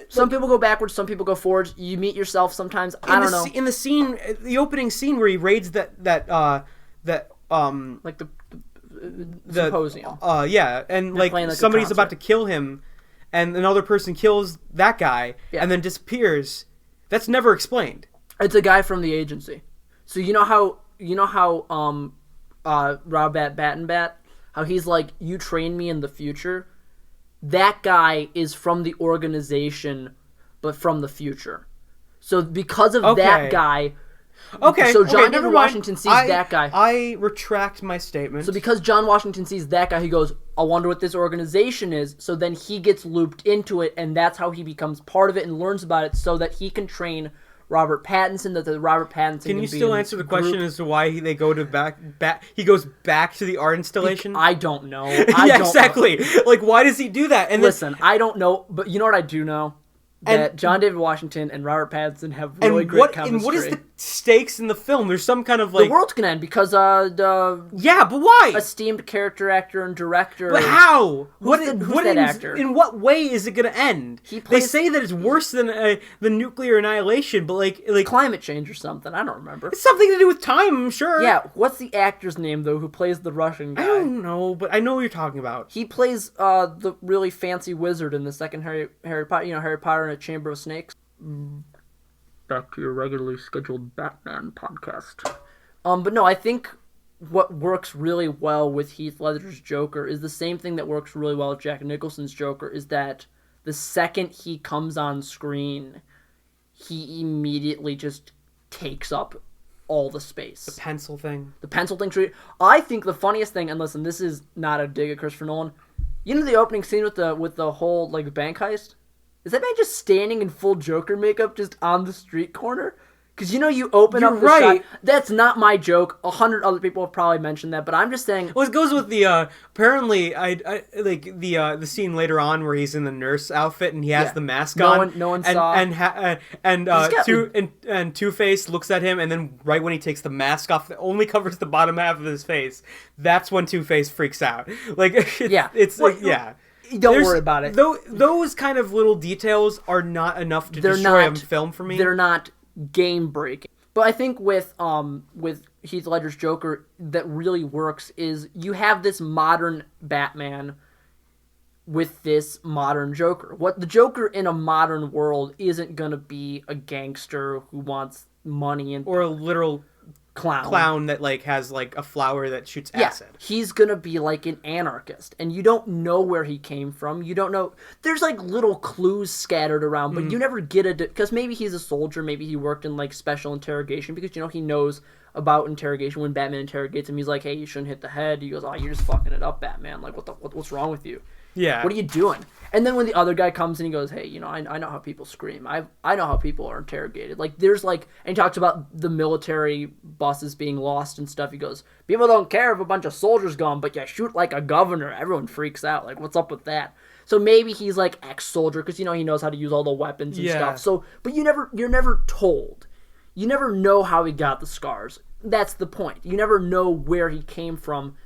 Some people go backwards, some people go forwards. You meet yourself sometimes. I don't know. In the scene, the opening scene where he raids that like the symposium. Yeah, and like somebody's about to kill him, and another person kills that guy, and then disappears. That's never explained. It's a guy from the agency. So you know how Rob Battenbat, how he's like, you train me in the future. That guy is from the organization, but from the future. So because of that guy. Okay. So John never David Washington sees that guy. I retract my statement. So because John Washington sees that guy, he goes, I wonder what this organization is. So then he gets looped into it, and that's how he becomes part of it and learns about it so that he can train Robert Pattinson, that the Robert Pattinson can you still answer the question as to why they go to he goes back to the art installation? I don't know. Exactly. Like, why does he do that? And listen, I don't know, but you know what I do know? That John David Washington and Robert Pattinson have really great chemistry. And what is the stakes in the film? There's some kind of like... The world's gonna end because yeah, but why? Esteemed character actor and director... But how? Who's that actor? In what way is it gonna end? They say that it's worse than the nuclear annihilation, but like... Climate change or something, I don't remember. It's something to do with time, I'm sure. Yeah, what's the actor's name, though, who plays the Russian guy? I don't know, but I know what you're talking about. He plays the really fancy wizard in the second Harry Potter, Harry Potter and a Chamber of Snakes. Back to your regularly scheduled Batman podcast. But no, I think what works really well with Heath Ledger's Joker is the same thing that works really well with Jack Nicholson's Joker, is that the second he comes on screen, he immediately just takes up all the space. The pencil thing. I think the funniest thing, and listen, this is not a dig at Christopher Nolan. You know the opening scene with the whole like bank heist? Is that man just standing in full Joker makeup just on the street corner? Because you open up the shot. That's not my joke. 100 other people have probably mentioned that, but I'm just saying. Well, it goes with the apparently I like the scene later on where he's in the nurse outfit and he has the mask on. No one saw. And Two-Face looks at him, and then right when he takes the mask off, that only covers the bottom half of his face. That's when Two-Face freaks out. Like Don't worry about it. Those kind of little details are not enough to destroy a film for me. They're not game breaking. But I think with Heath Ledger's Joker that really works is you have this modern Batman with this modern Joker. What the Joker in a modern world isn't gonna be a gangster who wants money or a literal clown that like has like a flower that shoots acid. He's gonna be like an anarchist, and you don't know where he came from. You don't know. There's like little clues scattered around, but you never get it because maybe he's a soldier, maybe he worked in like special interrogation because he knows about interrogation. When Batman interrogates him, he's like, "Hey, you shouldn't hit the head." He goes, "Oh, you're just fucking it up, Batman. Like, what's wrong with you? Yeah, what are you doing?" And then when the other guy comes and he goes, "Hey, I know how people scream. I know how people are interrogated." Like there's like, and he talks about the military buses being lost and stuff. He goes, "People don't care if a bunch of soldiers gone, but you shoot like a governor, everyone freaks out. Like what's up with that?" So maybe he's like ex-soldier because he knows how to use all the weapons and stuff. So, but you're never told. You never know how he got the scars. That's the point. You never know where he came from.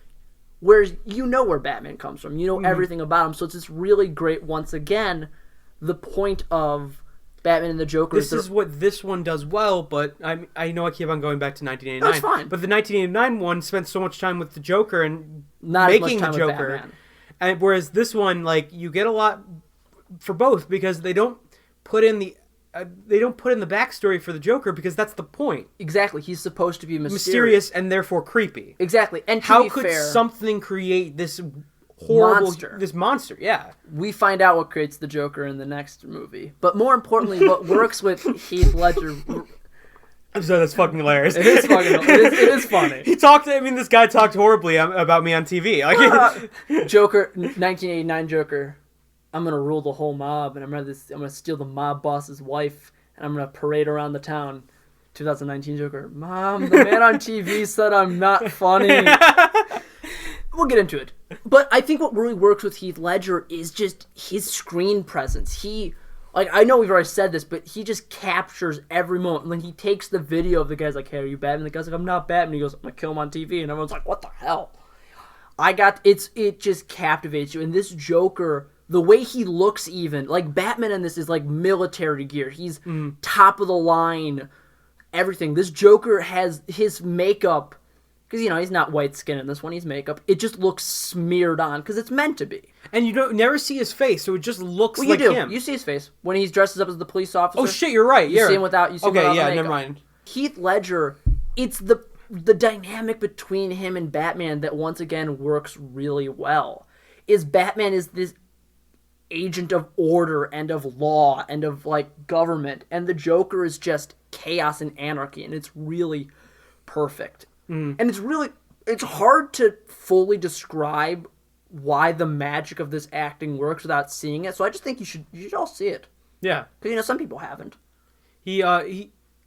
Whereas where Batman comes from. You know everything about him. So it's just really great, once again, the point of Batman and the Joker. This is what this one does well, but I know I keep on going back to 1989. No, it's fine. But the 1989 one spent so much time with the Joker and not making the Joker. And whereas this one, like, you get a lot for both because they don't put in the backstory for the Joker because that's the point. Exactly. He's supposed to be mysterious and therefore creepy. Exactly. And how could something create this horrible monster? Yeah. We find out what creates the Joker in the next movie. But more importantly, what works with Heath Ledger. I'm sorry, that's fucking hilarious. It is funny. This guy talked horribly about me on TV. Joker, 1989 Joker. I'm gonna rule the whole mob, and I'm gonna steal the mob boss's wife, and I'm gonna parade around the town. 2019 Joker. Mom, the man on TV said I'm not funny. We'll get into it. But I think what really works with Heath Ledger is just his screen presence. I know we've already said this, but he just captures every moment. When he takes the video of the guy's like, "Hey, are you Batman?" The guy's like, "I'm not Batman." He goes, "I'm gonna kill him on TV," and everyone's like, "What the hell?" It just captivates you, and this Joker the way he looks, even like Batman in this is like military gear. He's top of the line, everything. This Joker has his makeup, because he's not white skin in this one. He's makeup. It just looks smeared on because it's meant to be. And you don't never see his face, so it just looks Well, like you do. him. You see his face when he's dresses up as the police officer. Oh shit, you're right. You see him without. You see him without the makeup. never mind. Heath Ledger. It's the dynamic between him and Batman that once again works really well. Batman is this agent of order and of law and of like government, and the Joker is just chaos and anarchy, and it's really perfect. And it's hard to fully describe why the magic of this acting works without seeing it. So I just think you should all see it. Yeah, Because some people haven't. It's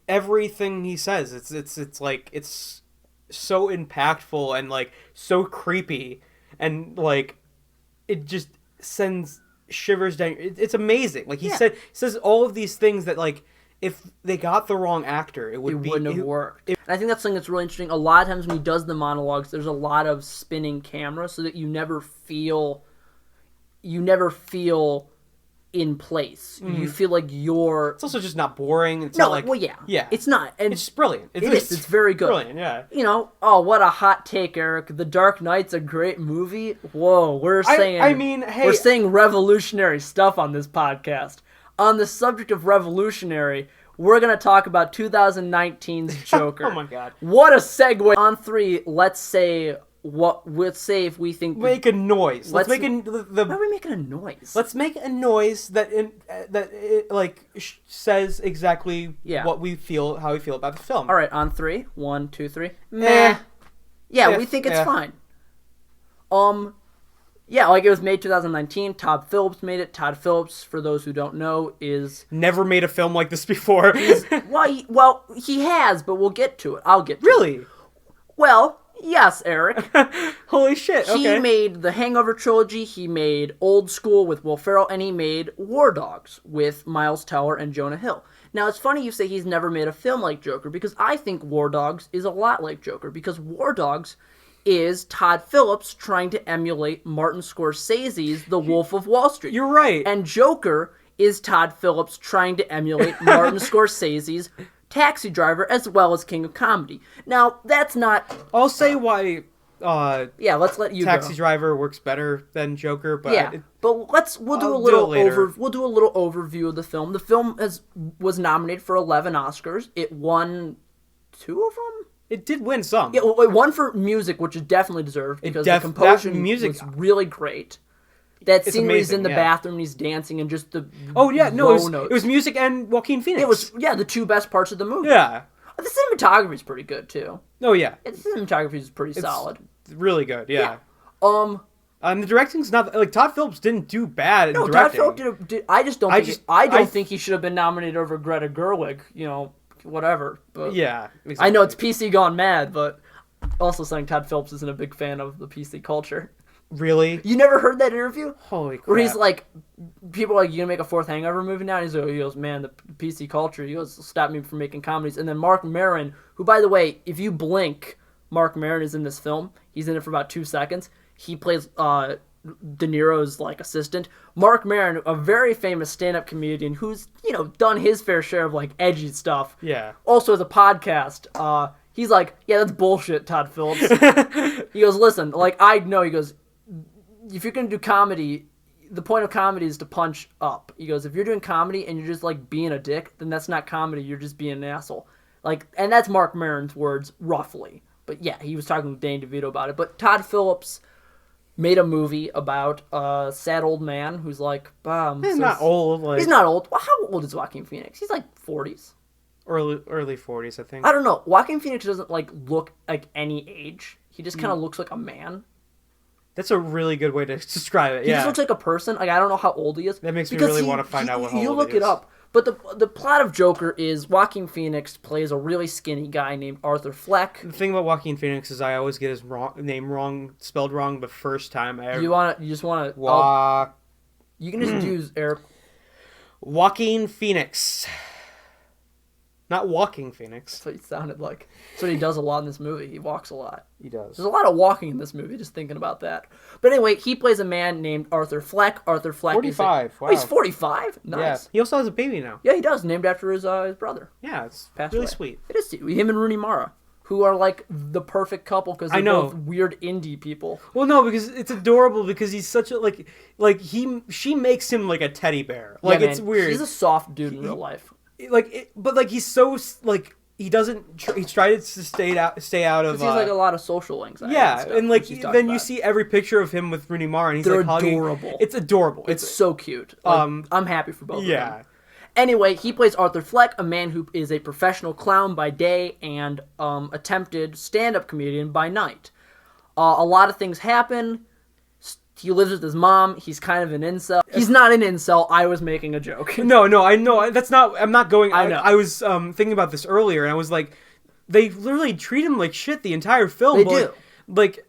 everything he says. It's like it's so impactful and like so creepy, and like it just sends shivers down. It's amazing. Like he says all of these things that like if they got the wrong actor, it wouldn't have worked. And I think that's something that's really interesting. A lot of times when he does the monologues, there's a lot of spinning camera, so that you never feel in place. You feel like you're... It's also just not boring. It's not like... Well, yeah. Yeah. It's not. And it's brilliant. It's very good. Brilliant, yeah. What a hot take, Eric. The Dark Knight's a great movie. Whoa, we're saying... we're saying revolutionary stuff on this podcast. On the subject of revolutionary, we're going to talk about 2019's Joker. Oh my god. What a segue. On 3, let's say if we think... Make a noise. Why are we making a noise? Let's make a noise that says exactly how we feel about the film. All right, on 3. 1, 2, 3. Meh. Yeah, we think it's fine. Yeah, like it was made 2019. Todd Phillips made it. Todd Phillips, for those who don't know, is... Never made a film like this before. He has, but we'll get to it. I'll get to it. Really? Well... Yes, Eric. Holy shit, okay. He made the Hangover trilogy, he made Old School with Will Ferrell, and he made War Dogs with Miles Teller and Jonah Hill. Now, it's funny you say he's never made a film like Joker, because I think War Dogs is a lot like Joker, because War Dogs is Todd Phillips trying to emulate Martin Scorsese's The Wolf of Wall Street. You're right. And Joker is Todd Phillips trying to emulate Martin Scorsese's Taxi Driver, as well as King of Comedy. Now, that's not... I'll say why... let's let you Taxi go. Driver works better than Joker, but... Yeah, we'll do a little overview of the film. The film was nominated for 11 Oscars. It won 2 of them? It did win some. Yeah, well, it won for music, which is definitely deserved, because the composition was really great. That scene where he's in the bathroom and he's dancing and just the it was music and Joaquin Phoenix. It was the 2 best parts of the movie. Yeah. The cinematography is pretty good too. Oh yeah. The cinematography is pretty solid. Really good, yeah. And the directing's not like Todd Phillips didn't do bad in directing. Todd Phillips did. I don't think he should have been nominated over Greta Gerwig. Whatever. But yeah, exactly. I know it's PC gone mad, but also saying Todd Phillips isn't a big fan of the PC culture. Really? You never heard that interview? Holy crap. Where he's like, people are like, you gonna make a 4th Hangover movie now? And he goes, man, the PC culture, he goes, stop me from making comedies. And then Mark Maron, who, by the way, if you blink, Mark Maron is in this film. He's in it for about 2 seconds. He plays De Niro's, like, assistant. Mark Maron, a very famous stand-up comedian who's, done his fair share of, like, edgy stuff. Yeah. Also has a podcast. He's like, yeah, that's bullshit, Todd Phillips. He goes, listen, like, I know, he goes, if you're going to do comedy, the point of comedy is to punch up. He goes, if you're doing comedy and you're just, like, being a dick, then that's not comedy. You're just being an asshole. Like, and that's Mark Maron's words, roughly. But, yeah, he was talking with Danny DeVito about it. But Todd Phillips made a movie about a sad old man who's, like... he's not old. He's not old. Well, how old is Joaquin Phoenix? He's, like, 40s. Early 40s, I think. I don't know. Joaquin Phoenix doesn't, like, look like any age. He just kind of looks like a man. That's a really good way to describe it. He just looks like a person. Like, I don't know how old he is. That makes me really want to find out how old he is. You look it up. But the plot of Joker is Joaquin Phoenix plays a really skinny guy named Arthur Fleck. The thing about Joaquin Phoenix is I always get his name spelled wrong the first time I ever... You just want to... You can just use Eric... Joaquin Phoenix. Not walking Phoenix. That's what he sounded like. That's what he does a lot in this movie. He walks a lot. He does. There's a lot of walking in this movie, just thinking about that. But anyway, he plays a man named Arthur Fleck. Arthur Fleck 45. is... Wow. Oh, he's 45? Nice. Yeah. He also has a baby now. Yeah, he does. Named after his brother. Yeah, it's Passed really away. sweet. It is. Him and Rooney Mara, who are like the perfect couple because they're both weird indie people. Well, no, because it's adorable because he's such a she makes him like a teddy bear. Like yeah, it's man, weird. He's a soft dude in real life. But like he's so like he doesn't. He's tried to stay out of. He's like a lot of social anxiety. Yeah, and like stuff, then you see every picture of him with Rooney Mara, and he's they're like hugging. adorable. It's adorable. It's so cute. Like, I'm happy for both of them. Anyway, he plays Arthur Fleck, a man who is a professional clown by day and attempted stand-up comedian by night. A lot of things happen. He lives with his mom. He's kind of an incel. He's not an incel. I was making a joke. No, I know. That's not... I'm not going... I know. I was thinking about this earlier, and I was like, they literally treat him like shit the entire film. They do. Like,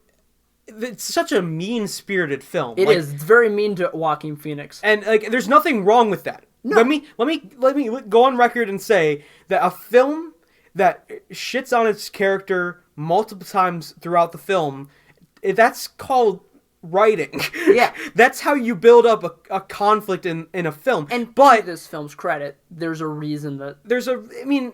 it's such a mean-spirited film. It is. It's very mean to Joaquin Phoenix. And, like, there's nothing wrong with that. No. Let me go on record and say that a film that shits on its character multiple times throughout the film, that's called writing. Yeah. That's how you build up a conflict in a film. And but to this film's credit, there's a reason that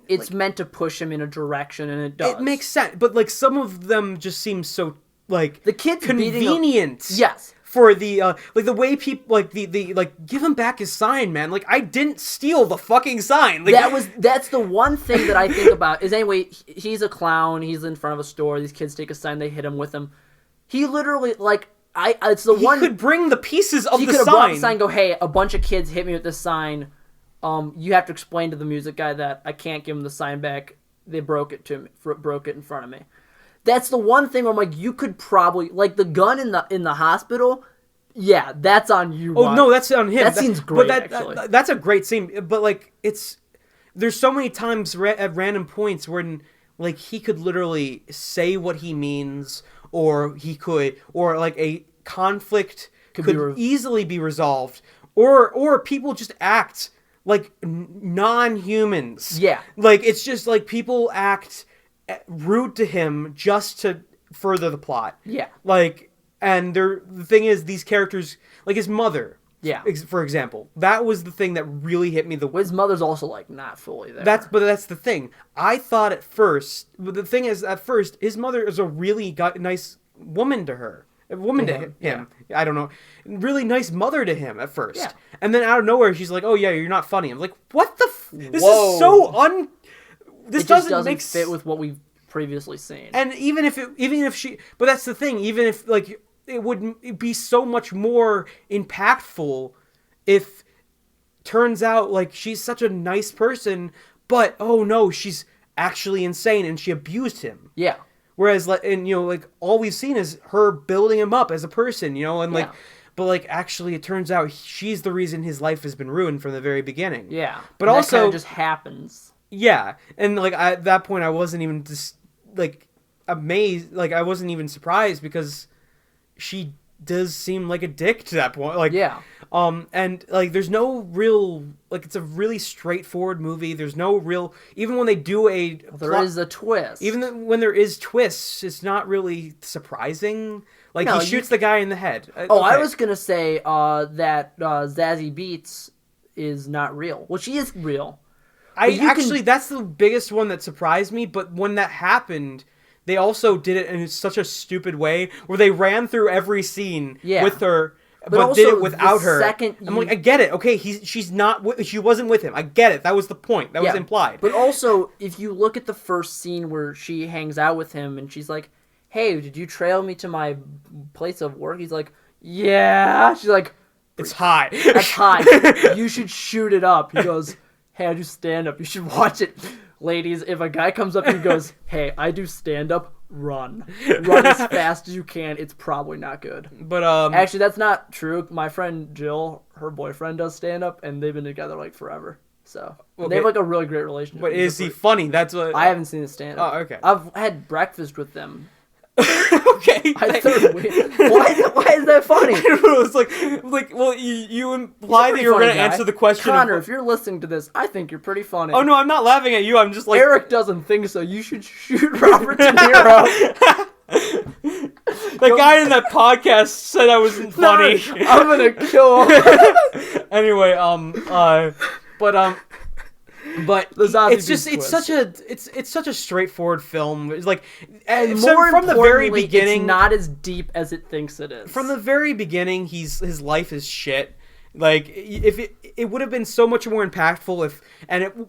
it's meant to push him in a direction, and it does. It makes sense, but like some of them just seem so like the kid's convenient. Yes. For the like the way people like the like give him back his sign, man. Like I didn't steal the fucking sign. Like, that's the one thing that I think about is anyway. He's a clown. He's in front of a store. These kids take a sign. They hit him with him. He literally it's the one. He could bring the pieces of the sign. He could have brought the sign. And go, hey, a bunch of kids hit me with this sign. You have to explain to the music guy that I can't give him the sign back. They broke it in front of me. That's the one thing where I'm like, you could probably like the gun in the hospital. Yeah, that's on you. Oh no, that's on him. That scene's great. But actually, that's a great scene. But like, there's so many times at random points when like he could literally say what he means, or like a conflict could easily be resolved, or people just act like non-humans. Yeah, like it's just like people act rude to him just to further the plot. Yeah. Like, and the thing is, these characters, like his mother, yeah, for example, that was the thing that really hit me. His mother's also like not fully there. But that's the thing. I thought at first, but the thing is, at first, his mother is a really nice woman to her. A woman to him. Yeah. I don't know. Really nice mother to him at first. Yeah. And then out of nowhere, she's like, "Oh yeah, you're not funny." I'm like, "What the? This Whoa. is so This doesn't make fit with what we've previously seen." And even if she, but that's the thing. Even if like it would be so much more impactful if turns out like she's such a nice person, but oh no, she's actually insane and she abused him. Yeah. Whereas like, and you know, like all we've seen is her building him up as a person, you know, and like, but like actually it turns out she's the reason his life has been ruined from the very beginning. Yeah. But and also that kind of just happens. Yeah. And like at that point I wasn't even just like amazed, like I wasn't even surprised because she does seem like a dick to that point. Like, yeah. And like there's no real, like it's a really straightforward movie. There's no real, even when they do there is a twist. Even when there is twists, it's not really surprising. Like no, he shoots the guy in the head. Oh, okay. I was gonna say that Zazie Beetz is not real. Well, she is real. That's the biggest one that surprised me. But when that happened, they also did it in such a stupid way where they ran through every scene with her. But did it without her. I'm like, I get it. Okay, she wasn't with him. I get it. That was the point. That was implied. But also, if you look at the first scene where she hangs out with him and she's like, "Hey, did you trail me to my place of work?" He's like, "Yeah." She's like, "It's high. That's high. You should shoot it up." He goes, "Hey, I do stand up. You should watch it." Ladies, if a guy comes up and goes, "Hey, I do stand up," run as fast as you can. It's probably not good. But actually, that's not true. My friend Jill, her boyfriend does stand up, and they've been together like forever. So they have like a really great relationship. But is he funny? That's what I haven't seen his stand up. Oh, okay. I've had breakfast with them. Okay. I thought, why is that funny? I don't know, it's like, well, you imply that you're going to answer the question. Connor, if you're listening to this, I think you're pretty funny. Oh, no, I'm not laughing at you. I'm just like... Eric doesn't think so. You should shoot Robert De Niro. The guy in that podcast said I wasn't funny. No, I'm going to kill him. Anyway, but it's just it's such a straightforward film. It's like, and so more from the very beginning, it's not as deep as it thinks it is. From the very beginning, his life is shit. Like, if it would have been so much more impactful if,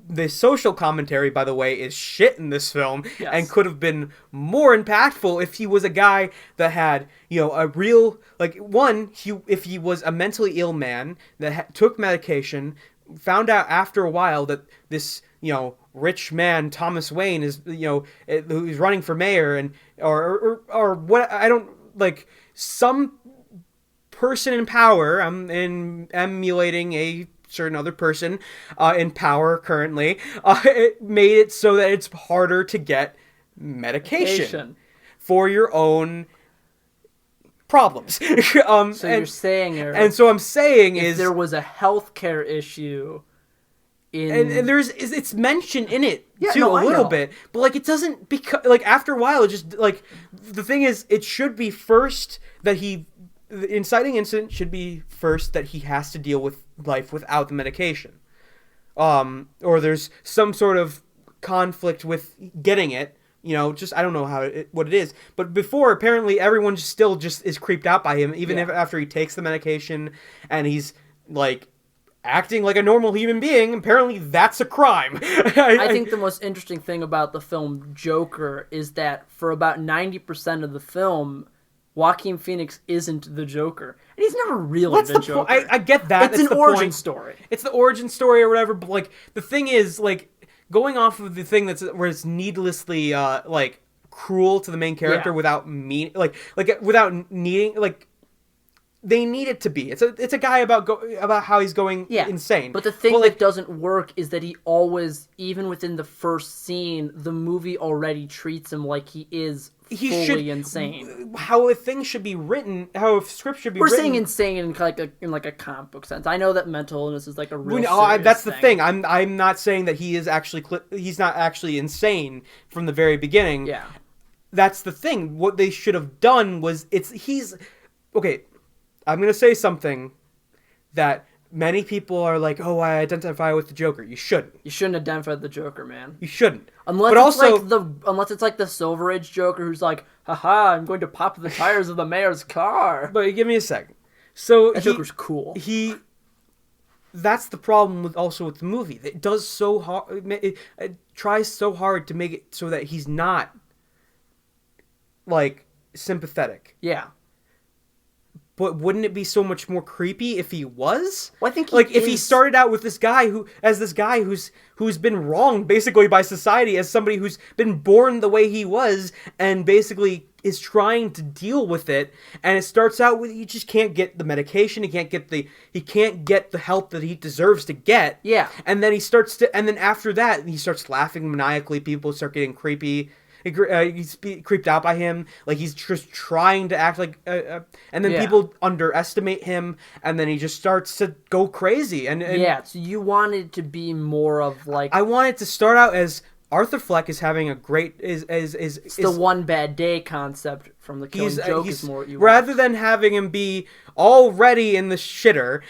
the social commentary, by the way, is shit in this film, yes. and could have been more impactful if he was a guy that had, a real, if he was a mentally ill man that took medication, found out after a while that this, rich man, Thomas Wayne, is, who's running for mayor, and, or what, I don't, some person in power, I'm emulating a certain other person in power currently, it made it so that it's harder to get medication for your own problems. You're saying, Eric, and so I'm saying if there was a healthcare issue and it's mentioned in it too a little bit, but it doesn't, because after a while it just the thing is, it should be first that the inciting incident should be first that he has to deal with life without the medication, or there's some sort of conflict with getting it. Just I don't know what it is, but before, apparently everyone still is creeped out by him, even if after he takes the medication and he's acting like a normal human being. Apparently that's a crime. I think the most interesting thing about the film Joker is that for about 90% of the film, Joaquin Phoenix isn't the Joker. And he's never really the Joker. I get that. It's an origin story. It's the origin story or whatever, but the thing is, going off of the thing where it's needlessly cruel to the main character without without needing, they need it to be. It's a guy about how he's going insane. But the thing that doesn't work is that he always, even within the first scene, the movie already treats him like he is fully insane. How a thing should be written, how a script should be written. We're saying insane in a comic book sense. I know that mental illness is a real that's the thing. I'm not saying that he is actually he's not actually insane from the very beginning. Yeah. That's the thing. What they should have done was okay. I'm going to say something that many people are like, oh, I identify with the Joker. You shouldn't. You shouldn't identify with the Joker, man. You shouldn't. Unless it's like the Silver Age Joker who's like, haha, I'm going to pop the tires of the mayor's car. But give me a second. So that Joker's cool. That's the problem with the movie. It does so hard. It tries so hard to make it so that he's not sympathetic. Yeah. But wouldn't it be so much more creepy if he was? Well, I think if he started out with this guy who's been wronged basically by society, as somebody who's been born the way he was and basically is trying to deal with it, and it starts out with he just can't get the medication, he can't get the help that he deserves to get. Yeah. And then and then after that he starts laughing maniacally, people start getting creepy. He's creeped out by him, he's just trying to act and then people underestimate him, and then he just starts to go crazy. And so you wanted to be more of I wanted to start out as Arthur Fleck is having a great is the one bad day concept from the Killing Joke is more what you rather than having him be already in the shitter.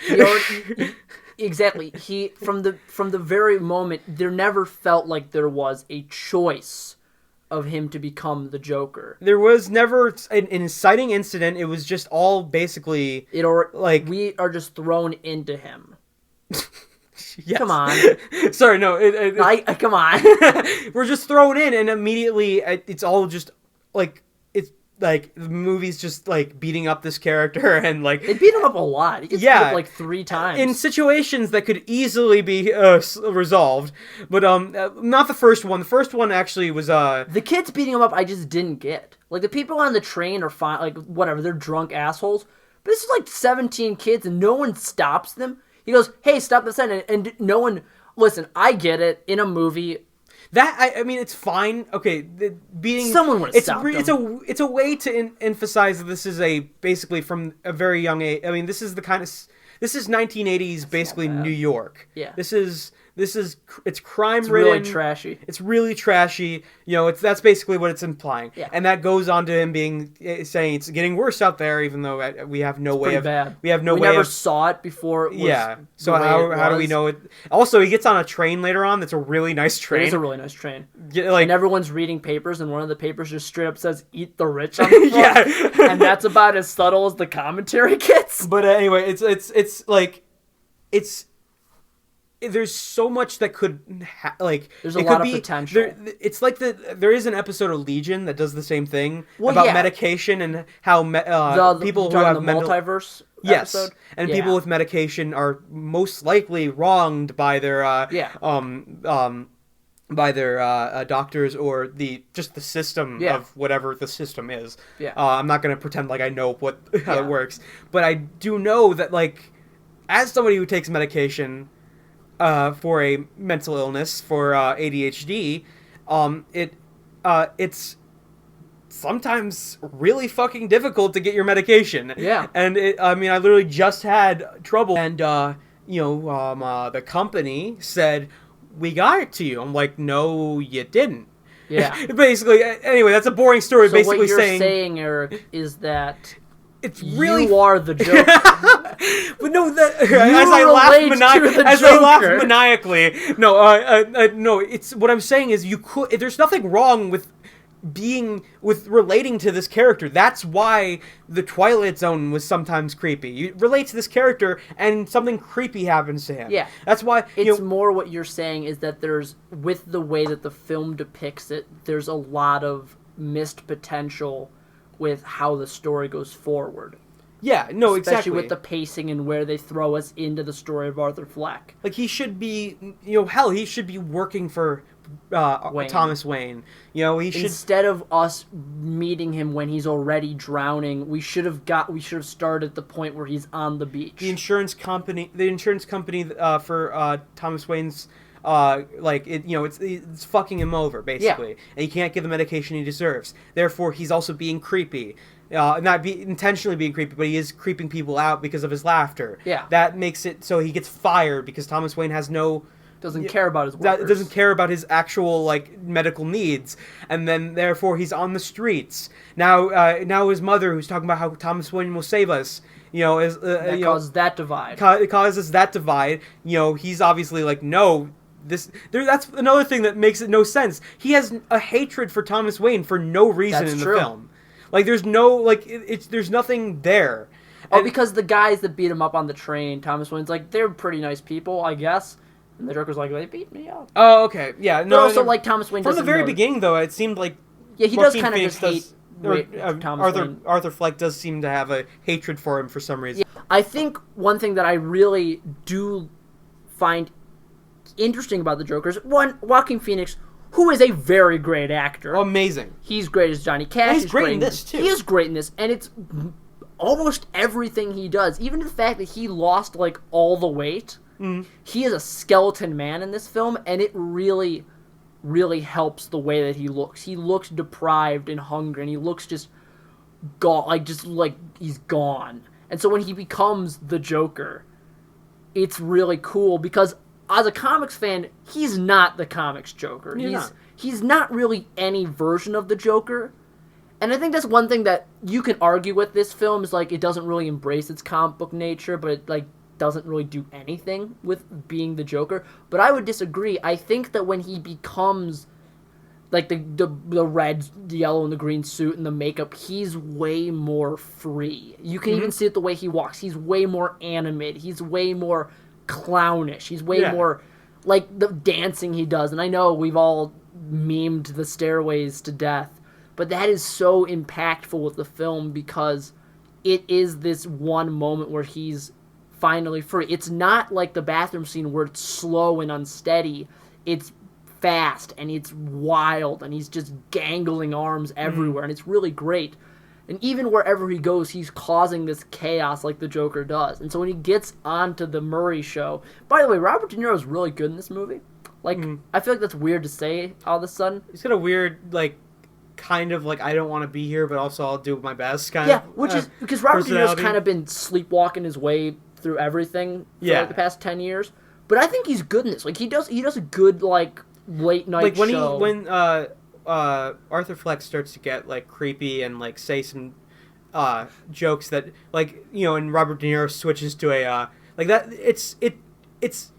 Exactly. He from the very moment, there never felt like there was a choice of him to become the Joker. There was never an inciting incident. It was just all basically we are just thrown into him. Yes. Come on. Sorry, no. Come on. We're just thrown in, and immediately it's all just the movie's just beating up this character, and it beat him up a lot. He gets beat up 3 times in situations that could easily be resolved. But not the first one. The first one actually was the kids beating him up. I just didn't get the people on the train are fine. Whatever, they're drunk assholes. But this is 17 kids, and no one stops them. He goes, "Hey, stop the sign," and no one. Listen, I get it. In a movie, I mean, it's fine. Okay, being Someone would've stopped him. It's a way to emphasize that this is basically from a very young age. I mean, this is 1980s, basically New York. Yeah. This is it's crime It's ridden. really trashy. It's really trashy. That's basically what it's implying. Yeah. And that goes on to him saying it's getting worse out there, even though we have no way of bad. we have no we way never of saw it before. It was yeah. So the way how do we was. know it? Also, he gets on a train later on. That's a really nice train. It is a really nice train. Yeah, like And everyone's reading papers, and one of the papers just straight up says "Eat the rich" on the front. yeah. And that's about as subtle as the commentary gets. But anyway, it's like there's so much that could There's a it lot could of be, potential. It's like there is an episode of Legion that does the same thing Well, about yeah. medication and how people who talking have the mental multiverse yes episode? and Yeah. people with medication are most likely wronged by their doctors or the system Yeah. of whatever the system is. Yeah. I'm not going to pretend like I know how Yeah. it works, but I do know that as somebody who takes medication for a mental illness for ADHD, it's sometimes really fucking difficult to get your medication. Yeah. And I literally just had trouble, and the company said, "We got it to you." I'm like, "No, you didn't." Yeah. Basically, anyway, that's a boring story. So basically what you're saying Eric, is that it's really you are the Joker. But no, as relate I laugh Joker. maniacally. No, it's what I'm saying is there's nothing wrong with relating to this character. That's why the Twilight Zone was sometimes creepy. You relate to this character and something creepy happens to him. Yeah. That's why It's more what you're saying is that with the way that the film depicts it, there's a lot of missed potential with how the story goes forward. yeah, no, Especially exactly. with the pacing and where they throw us into the story of Arthur Fleck. Like, he should be, he should be working for Wayne. Thomas Wayne. He should. Instead of us meeting him when he's already drowning, we should have started at the point where he's on the beach. The insurance company for Thomas Wayne's it's fucking him over basically, and he can't get the medication he deserves. Therefore, he's also being creepy. Intentionally being creepy, but he is creeping people out because of his laughter. Yeah. That makes it so he gets fired because Thomas Wayne has doesn't care about his workers. doesn't care about his actual medical needs, and then therefore he's on the streets now. His mother, who's talking about how Thomas Wayne will save us, causes that divide. It causes that divide. He's obviously no. That's another thing that makes it no sense. He has a hatred for Thomas Wayne for no reason That's in the true. film. There's no there's nothing there. Because the guys that beat him up on the train, Thomas Wayne's they're pretty nice people, I guess. And the Joker's they beat me up. Oh, okay, yeah. But also, Thomas Wayne from the doesn't very know. beginning, though, it seemed like Yeah, he does Joaquin kind of Phoenix just hate Thomas Wayne. Arthur Fleck does seem to have a hatred for him for some reason. Yeah. I think one thing that I really do find interesting about the Joker is, one, Joaquin Phoenix, who is a very great actor. Amazing. He's great as Johnny Cash. And he's great in this, too. He is great in this, and it's almost everything he does. Even the fact that he lost, all the weight. He is a skeleton man in this film, and it really, really helps the way that he looks. He looks deprived and hungry, and he looks just gone, he's gone. And so when he becomes the Joker, it's really cool because as a comics fan, he's not the comics Joker. He's not really any version of the Joker. And I think that's one thing that you can argue with this film is it doesn't really embrace its comic book nature, but it doesn't really do anything with being the Joker. But I would disagree. I think that when he becomes the red, the yellow, and the green suit and the makeup, he's way more free. You can even see it the way he walks. He's way more animated. He's way more clownish. He's way more the dancing he does. And I know we've all memed the stairways to death, but that is so impactful with the film because it is this one moment where he's finally free. It's not like the bathroom scene where it's slow and unsteady. It's fast and it's wild and he's just gangling arms everywhere and it's really great. And even wherever he goes, he's causing this chaos like the Joker does. And so when he gets onto the Murray show, by the way, Robert De Niro is really good in this movie. Like, I feel like that's weird to say all of a sudden. He's got a weird, like, kind of like, I don't want to be here, but also I'll do my best kind Yeah, of which is because Robert De Niro's personality. kind of been sleepwalking his way through everything for Yeah. like the past 10 years. But I think he's good in this. Like, he does a good, like, late night like when show. when Arthur Fleck starts to get like creepy and like say some jokes that, like, you know, and Robert De Niro switches to a like that, it's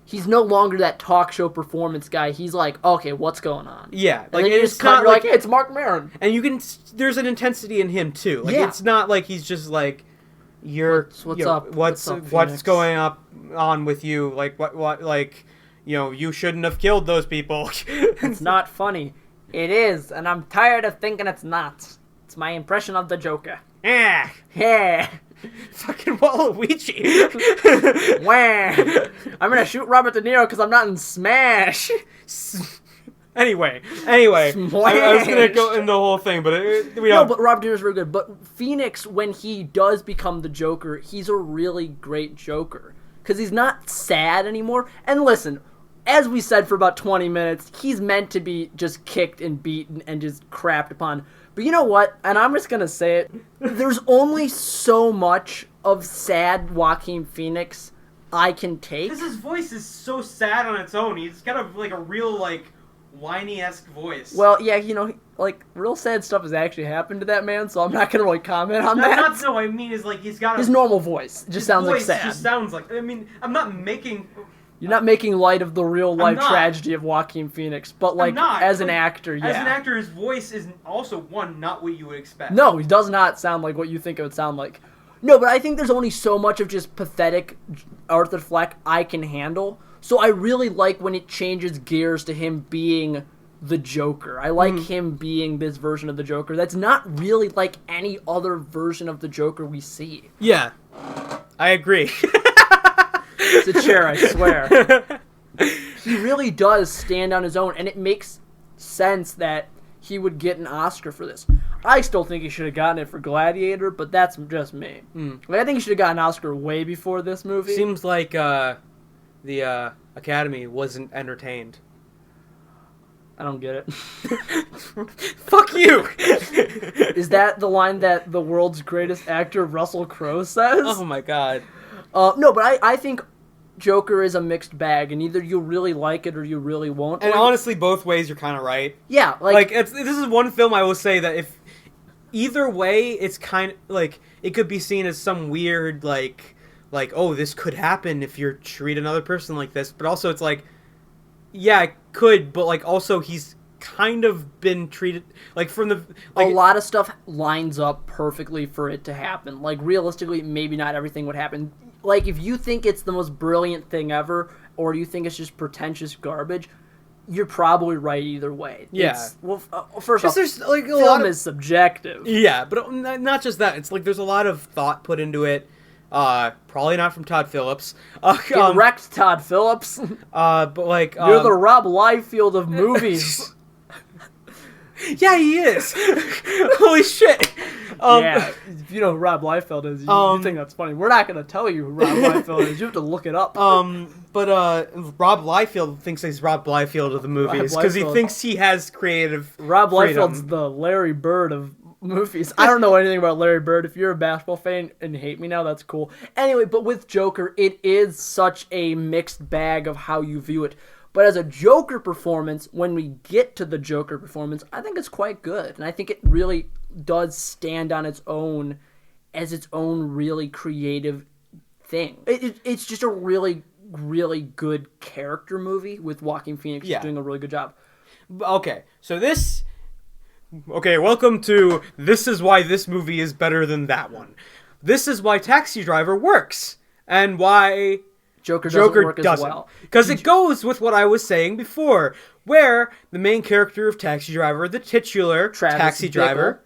He's no longer that talk show performance guy. He's like, okay, what's going on? yeah, And like then you it's just cut, not you're like, hey, it's Mark Maron. and you can there's an intensity in him too. Like Yeah. it's not like he's just like What's you know, up? what's What's up, what's Phoenix? going on with you, like what like, you know, you shouldn't have killed those people. It's not funny. It is, and I'm tired of thinking it's not. It's my impression of the Joker. Ah, Yeah. fucking Waluigi. Wah. I'm gonna shoot Robert De Niro because I'm not in Smash. Anyway, I was gonna go in the whole thing, but we No, don't. but Robert De Niro's very good. But Phoenix, when he does become the Joker, he's a really great Joker. Because he's not sad anymore. And listen, as we said for about 20 minutes, he's meant to be just kicked and beaten and just crapped upon. But you know what? And I'm just gonna say it. There's only so much of sad Joaquin Phoenix I can take. Because his voice is so sad on its own. He's got a real, like, whiny-esque voice. Well, yeah, you know, like, real sad stuff has actually happened to that man, so I'm not gonna really comment on that. No, I mean is like he's got His normal voice just sounds like sad. Just sounds like. I mean, I'm not making. You're not making light of the real life not. tragedy of Joaquin Phoenix, but like I'm not. as an Like, actor, yeah. As an actor, his voice is also not what you would expect. No, he does not sound like what you think it would sound like. No, but I think there's only so much of just pathetic Arthur Fleck I can handle. So I really like when it changes gears to him being the Joker. I like him being this version of the Joker that's not really like any other version of the Joker we see. Yeah, I agree. It's a chair, I swear. He really does stand on his own, and it makes sense that he would get an Oscar for this. I still think he should have gotten it for Gladiator, but that's just me. Like, I think he should have gotten an Oscar way before this movie. Seems like the Academy wasn't entertained. I don't get it. Fuck you! Is that the line that the world's greatest actor Russell Crowe says? Oh my god. No, but I think Joker is a mixed bag, and either you really like it or you really won't. And Or- honestly, both ways you're kind of right. yeah, Like, this is one film I will say that if either way, it's kind of like it could be seen as some weird like oh, this could happen if you treat another person like this, but also it's like, yeah, it could, but like also he's kind of been treated like from the like, a lot of stuff lines up perfectly for it to happen. Like, realistically, maybe not everything would happen. Like, if you think it's the most brilliant thing ever, or you think it's just pretentious garbage, you're probably right either way. Yeah. First off, there's like a film lot of, is subjective. yeah, but not just that. It's like there's a lot of thought put into it. Probably not from Todd Phillips. Get wrecked, Todd Phillips. But like You're the Rob Liefeld of movies. yeah, he is. Holy shit. Yeah, if you know who Rob Liefeld is, you think that's funny. We're not going to tell you who Rob Liefeld is. You have to look it up. But Rob Liefeld thinks he's Rob Liefeld of the movies because he Liefeld. thinks he has creative Rob freedom. Liefeld's the Larry Bird of movies. I don't know anything about Larry Bird. If you're a basketball fan and hate me now, that's cool. Anyway, but with Joker, it is such a mixed bag of how you view it. But as a Joker performance, when we get to the Joker performance, I think it's quite good. And I think it really does stand on its own as its own really creative thing. It's just a really, really good character movie with Joaquin Phoenix doing a really good job. Okay, so this... Okay, welcome to This Is Why This Movie is Better Than That One. This is why Taxi Driver works, and why Joker doesn't work as well. Because it goes with what I was saying before, where the main character of Taxi Driver, the titular Travis taxi Bickle. driver,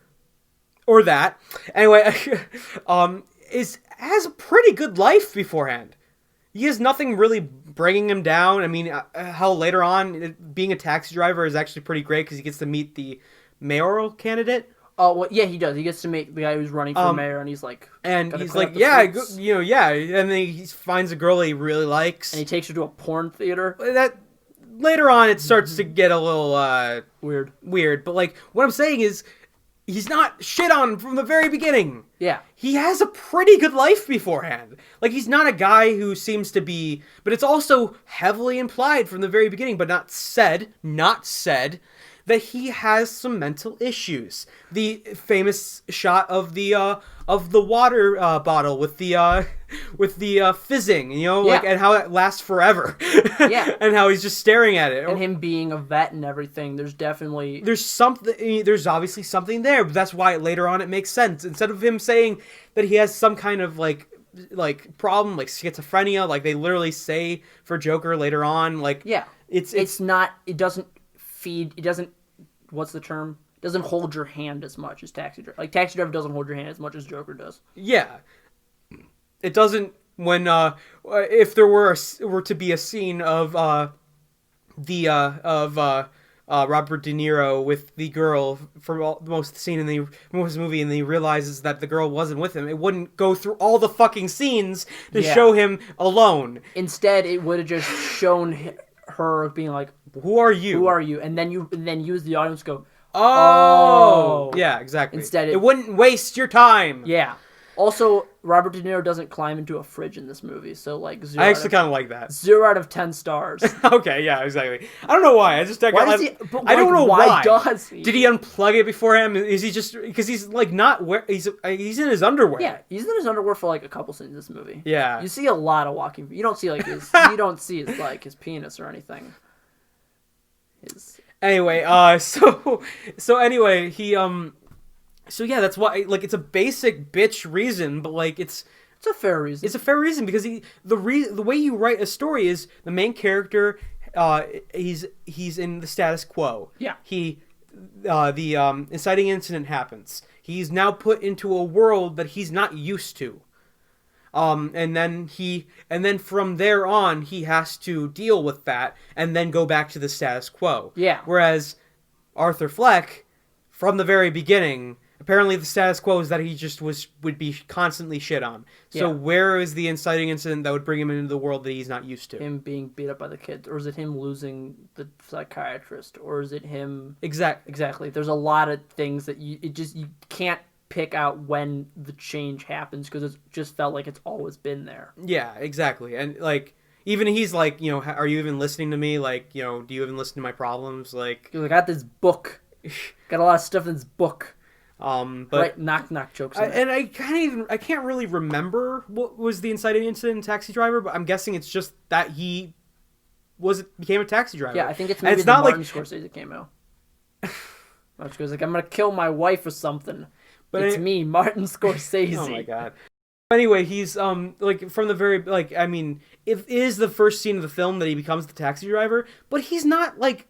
or that, anyway, has a pretty good life beforehand. He has nothing really bringing him down. I mean, hell, later on, being a taxi driver is actually pretty great because he gets to meet the mayoral candidate. Oh, well, yeah, he does. He gets to meet the guy who's running for mayor, and he's like... And gotta he's clean like, up the yeah, streets. yeah. And then he finds a girl he really likes. And he takes her to a porn theater. That later on it starts to get a little Weird. But like what I'm saying is, he's not shit on from the very beginning. Yeah. He has a pretty good life beforehand. Like, he's not a guy who seems to be... But it's also heavily implied from the very beginning, but not said, that he has some mental issues. The famous shot of the water bottle with the fizzing, you know, like, and how it lasts forever. Yeah. And how he's just staring at it. And him being a vet and everything, there's obviously something there, but that's why later on it makes sense. Instead of him saying that he has some kind of like problem, like schizophrenia, like they literally say for Joker later on, like, yeah, it's not, it doesn't what's the term? It doesn't hold your hand as much as Taxi Driver. Like, Taxi Driver doesn't hold your hand as much as Joker does. Yeah. It doesn't, when if there were to be a scene of Robert De Niro with the girl for most of the scene in the movie, and then he realizes that the girl wasn't with him, it wouldn't go through all the fucking scenes to show him alone. Instead, it would have just shown her being like, "Who are you? Who are you?" And then you use the audience to go, "Oh, yeah, exactly." Instead, it wouldn't waste your time. Yeah. Also, Robert De Niro doesn't climb into a fridge in this movie, so like I actually kind of like that. 0 out of 10 stars. Okay, yeah, exactly. I don't know why. I just I don't know why does he? Did he unplug it beforehand? Is he just because he's like not he's in his underwear? Yeah, he's in his underwear for like a couple scenes in this movie. Yeah, you see a lot of walking. You don't see like his his penis or anything. Anyway, so anyway, he So yeah, that's why, like, it's a basic bitch reason, but like it's a fair reason. It's a fair reason because the way you write a story is the main character, he's in the status quo. Yeah. The inciting incident happens. He's now put into a world that he's not used to. And then from there on he has to deal with that and then go back to the status quo. Yeah. Whereas Arthur Fleck, from the very beginning, apparently the status quo is that he just would be constantly shit on. So where is the inciting incident that would bring him into the world that he's not used to? Him being beat up by the kids, or is it him losing the psychiatrist, or is it him? Exactly. There's a lot of things that you can't pick out when the change happens because it just felt like it's always been there. Yeah, exactly. And like, even he's like, you know, are you even listening to me? Like, you know, do you even listen to my problems? Like, I got this book. Got a lot of stuff in this book. But right, knock jokes. And I can't really remember what was the inciting incident in Taxi Driver, but I'm guessing it's just that he became a taxi driver. Yeah, I think it's maybe the Martin Scorsese cameo. Martin Scorsese's like, I'm gonna kill my wife or something. But it's me, Martin Scorsese. Oh my god. Anyway, he's like from the very I mean, it is the first scene of the film that he becomes the taxi driver, but he's not like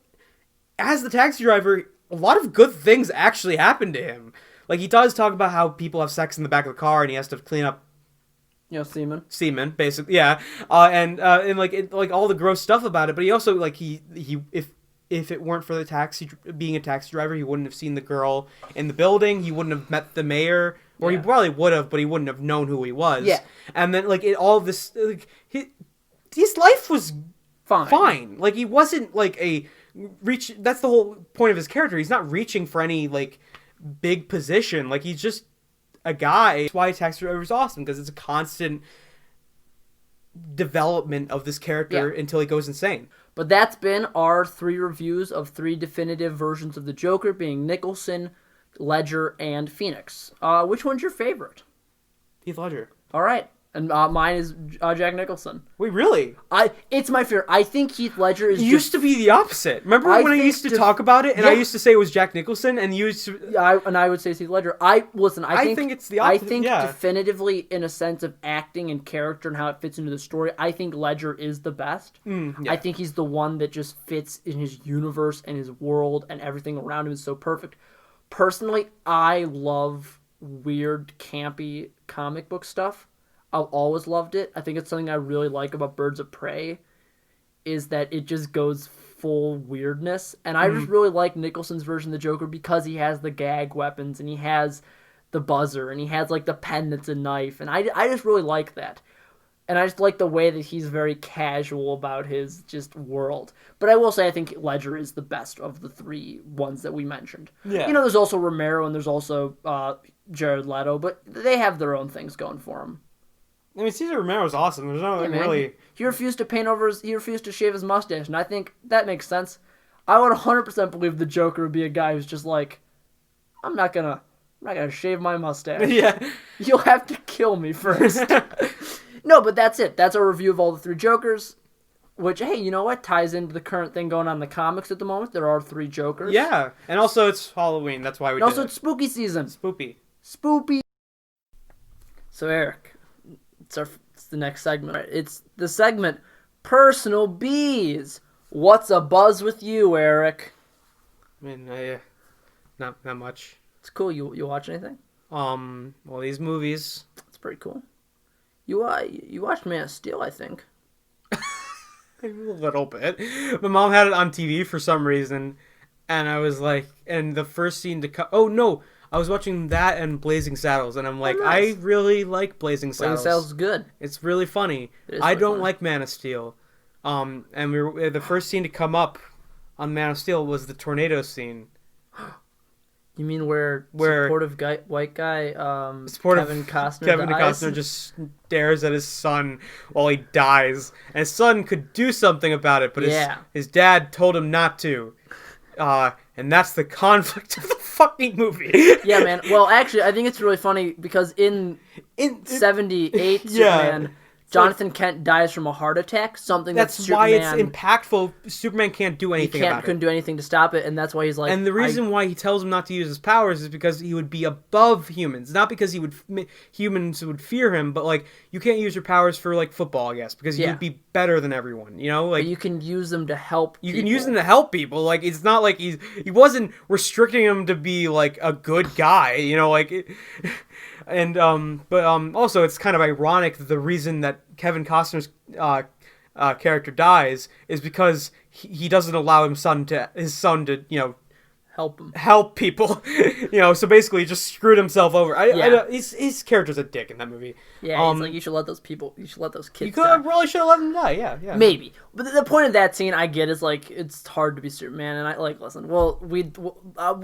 as the taxi driver. A lot of good things actually happen to him. Like, he does talk about how people have sex in the back of the car and he has to clean up, you know, semen, basically, yeah. And like all the gross stuff about it. But he also like if it weren't for being a taxi driver, he wouldn't have seen the girl in the building. He wouldn't have met the mayor, or he probably would have, but he wouldn't have known who he was. Yeah. And then all of this, his life was fine. Like, he wasn't like that's the whole point of his character. He's not reaching for any like big position. Like, he's just a guy. That's why Taxi Driver is awesome, because it's a constant development of this character until he goes insane. But that's been our 3 reviews of 3 definitive versions of the Joker, being Nicholson, Ledger, and Phoenix. Which one's your favorite? Heath Ledger. All right. And mine is Jack Nicholson. Wait, really? It's my favorite. I think Heath Ledger is used to be the opposite. Remember when I used to talk about it, and I used to say it was Jack Nicholson, and you used to... I would say Heath Ledger. I think it's the opposite. I think definitively, in a sense of acting and character and how it fits into the story, I think Ledger is the best. I think he's the one that just fits in his universe and his world, and everything around him is so perfect. Personally, I love weird, campy comic book stuff. I've always loved it. I think it's something I really like about Birds of Prey, is that it just goes full weirdness. And I just really like Nicholson's version of the Joker because he has the gag weapons, and he has the buzzer, and he has like the pen that's a knife, and I just really like that. And I just like the way that he's very casual about his just world. But I will say I think Ledger is the best of the three ones that we mentioned. Yeah. You know, there's also Romero and there's also Jared Leto, but they have their own things going for them. I mean, Cesar Romero's awesome. There's no really... He refused to he refused to shave his mustache, and I think that makes sense. I would 100% believe the Joker would be a guy who's just like, I'm not gonna shave my mustache. Yeah. You'll have to kill me first. No, but that's it. That's our review of all the three Jokers, which, hey, you know what? Ties into the current thing going on in the comics at the moment. There are three Jokers. Yeah. And also it's Halloween. That's why we And did also it. it's spooky season. Spoopy. Spoopy. So, Eric, it's the next segment. Right? It's the segment, Personal Bees. What's a buzz with you, Eric? I mean, not much. It's cool. You watch anything? Well, these movies... It's pretty cool. You watched Man of Steel, I think. A little bit. My mom had it on TV for some reason, and I was like, and the first scene to come... Oh, no! I was watching that and Blazing Saddles, and I'm like, nice. I really like Blazing Saddles. Blazing Saddles is good. It's really funny. It is I really don't funny. like Man of Steel. And the first scene to come up on Man of Steel was the tornado scene. You mean where supportive white guy Kevin Costner just stares at his son while he dies, and his son could do something about it, but his dad told him not to. And that's the conflict of the fucking movie. Yeah, man. Well, actually, I think it's really funny because in 78 Superman, Jonathan Kent dies from a heart attack. Something that's why it's impactful. Superman can't do anything about it. Couldn't do anything to stop it, and that's why he's like. And the reason why he tells him not to use his powers is because he would be above humans, not because humans would fear him, but like you can't use your powers for like football, I guess, because you would be better than everyone. You know, like but you can use them to help. You can use them to help people. Like it's not like he wasn't restricting him to be like a good guy. You know, like. And also it's kind of ironic that the reason that Kevin Costner's character dies is because he doesn't allow his son to help people. So basically he just screwed himself over. His character's a dick in that movie. Yeah, he's like, you should let those kids die. Really should have let them die. Yeah. Maybe, but the point of that scene I get is like it's hard to be Superman, and I like listen. Well, we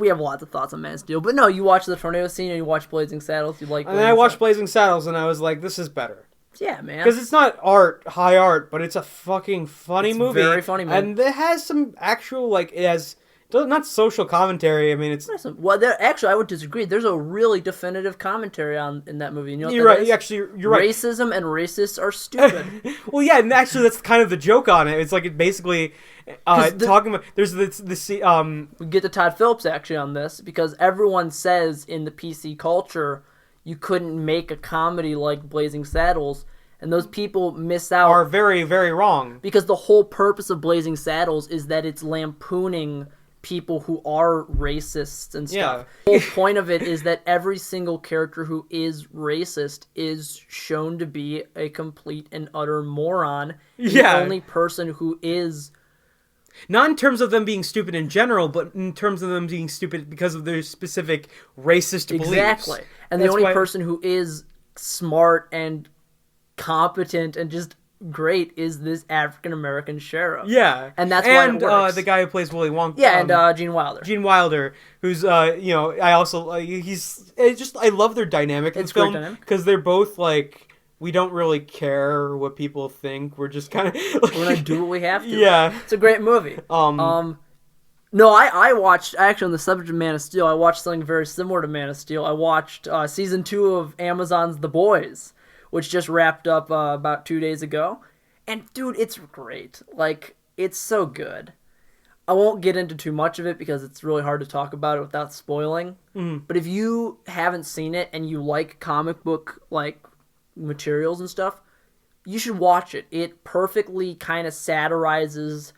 have lots of thoughts on Man of Steel, but no, you watch the tornado scene and you watch Blazing Saddles. And I watched Blazing Saddles, and I was like, this is better. Yeah, man. Because it's not high art, but it's a fucking funny movie. Very funny, man. And it has some actual it has. Not social commentary. I mean, it's... Well, I would disagree. There's a really definitive commentary in that movie. You know what you're that right. is? You're right. Racism and racists are stupid. Well, yeah, and actually that's kind of the joke on it. It's like it basically talking about... There's this... We get to Todd Phillips, actually, on this, because everyone says in the PC culture you couldn't make a comedy like Blazing Saddles, and those people miss out... Are very, very wrong. Because the whole purpose of Blazing Saddles is that it's lampooning... people who are racists and stuff. The whole point of it is that every single character who is racist is shown to be a complete and utter moron. The only person who is... Not in terms of them being stupid in general, but in terms of them being stupid because of their specific racist beliefs. Exactly. And the only person who is smart and competent and just... great is this African American sheriff. Yeah, and that's why it works. The guy who plays Willy Wonka. Yeah, and Gene Wilder. Gene Wilder, who's I also I love their dynamic in it's film because they're both like we don't really care what people think. We're just kind of we're gonna do what we have to. Yeah, it's a great movie. No, I watched, actually on the subject of Man of Steel, I watched something very similar to Man of Steel. I watched season 2 of Amazon's The Boys, which just wrapped up about 2 days ago. And dude, it's great. Like, it's so good. I won't get into too much of it because it's really hard to talk about it without spoiling. Mm. But if you haven't seen it and you like comic book like materials and stuff, you should watch it. It perfectly kind of satirizes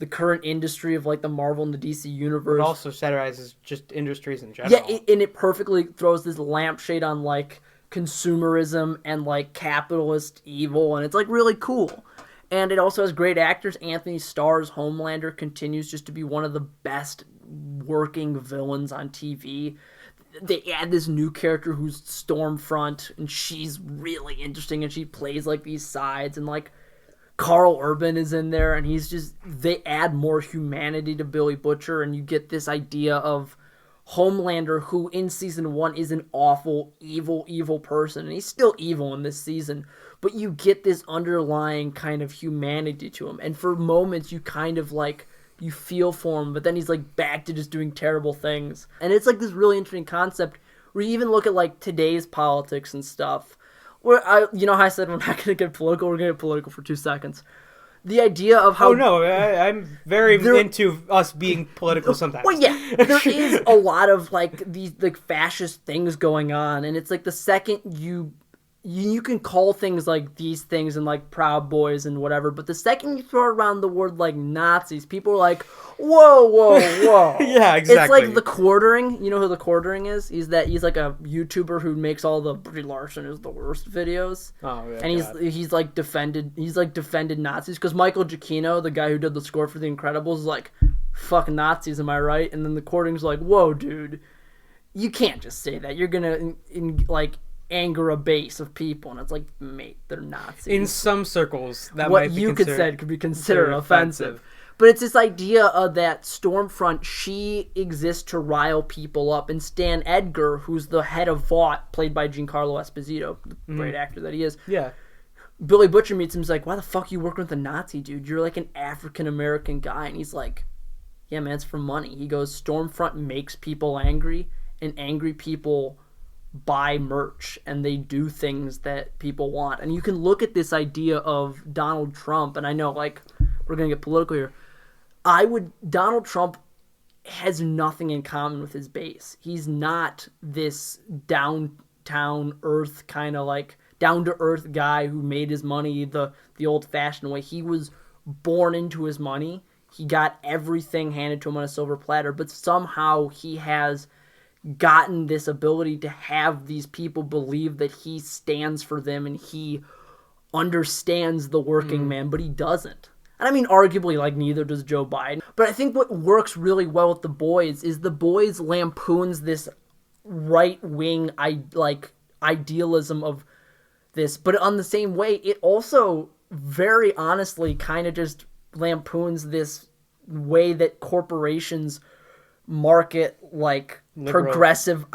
the current industry of like the Marvel and the DC universe. It also satirizes just industries in general. Yeah, and it perfectly throws this lampshade on like consumerism and like capitalist evil, and it's like really cool. And it also has great actors. Anthony Starr's Homelander continues just to be one of the best working villains on TV. they add this new character who's Stormfront, and she's really interesting, and she plays like these sides, and like Carl Urban is in there, and they add more humanity to Billy Butcher, and you get this idea of Homelander, who in season 1 is an awful, evil person, and he's still evil in this season, but you get this underlying kind of humanity to him, and for moments you kind of like, you feel for him, but then he's like back to just doing terrible things, and it's like this really interesting concept where you even look at like today's politics and stuff, where you know how I said we're not going to get political, we're going to get political for 2 seconds. The idea of how... Oh, no, I'm very into us being political sometimes. Well, yeah, there is a lot of, like, these, like, fascist things going on, and it's, like, the second you can call things like these things and, like, Proud Boys and whatever, but the second you throw around the word, like, Nazis, people are like, whoa. Yeah, exactly. It's like the Quartering. You know who the Quartering is? He's like a YouTuber who makes all the Brie Larson is the worst videos. Oh, yeah. And he's defended Nazis, because Michael Giacchino, the guy who did the score for The Incredibles, is like, fuck Nazis, am I right? And then the Quartering's like, whoa, dude, you can't just say that. You're gonna like anger a base of people, and it's like, mate, they're Nazis. In some circles, that what might be you could be considered offensive. offensive. But it's this idea of that Stormfront, she exists to rile people up, and Stan Edgar, who's the head of Vought, played by Giancarlo Esposito, the great actor that he is. Yeah. Billy Butcher meets him, he's like, why the fuck you working with a Nazi, dude? You're like an African-American guy. And he's like, yeah, man, it's for money. He goes, Stormfront makes people angry, and angry people buy merch, and they do things that people want. And you can look at this idea of Donald Trump, and I know, like, we're going to get political here. Donald Trump has nothing in common with his base. He's not this downtown earth kind of like down-to-earth guy who made his money the old-fashioned way. He was born into his money. He got everything handed to him on a silver platter, but somehow he has gotten this ability to have these people believe that he stands for them and he understands the working man, but he doesn't. And I mean, arguably, like, neither does Joe Biden. But I think what works really well with The Boys is The Boys lampoons this right-wing, idealism of this. But on the same way, it also very honestly kind of just lampoons this way that corporations market, like, progressive,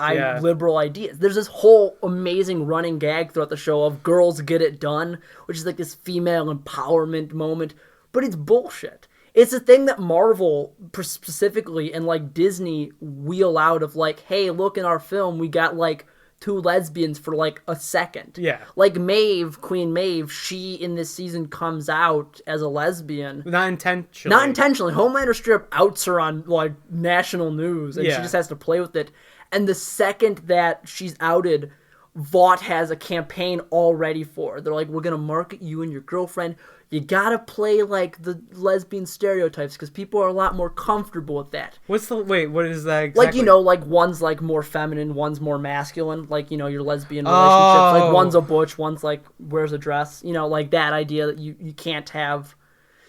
liberal ideas. There's this whole amazing running gag throughout the show of Girls Get It Done, which is like this female empowerment moment. But it's bullshit. It's a thing that Marvel specifically and like Disney wheel out of like, hey, look, in our film we got like 2 lesbians for like a second. Yeah. Like Maeve, Queen Maeve, she in this season comes out as a lesbian. Not intentionally. Not intentionally. Homelander strip outs her on like national news, and she just has to play with it. And the second that she's outed, Vought has a campaign all ready for her. They're like, we're gonna market you and your girlfriend. You gotta play like the lesbian stereotypes because people are a lot more comfortable with that. What is that exactly? Like, you know, like one's like more feminine, one's more masculine. Like, you know, your lesbian relationships. Like one's a butch, one's like wears a dress. You know, like that idea that you can't have.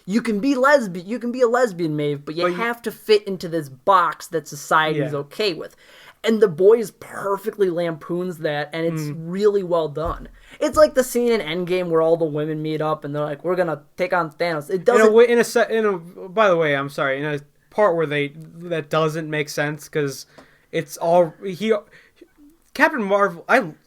You can be lesbian, you can be a lesbian, Maeve, but you have to fit into this box that society is okay with. And The Boys perfectly lampoons that, and it's really well done. It's like the scene in Endgame where all the women meet up and they're like, "We're gonna take on Thanos." It doesn't. By the way, I'm sorry. In a part where that doesn't make sense because it's all Captain Marvel.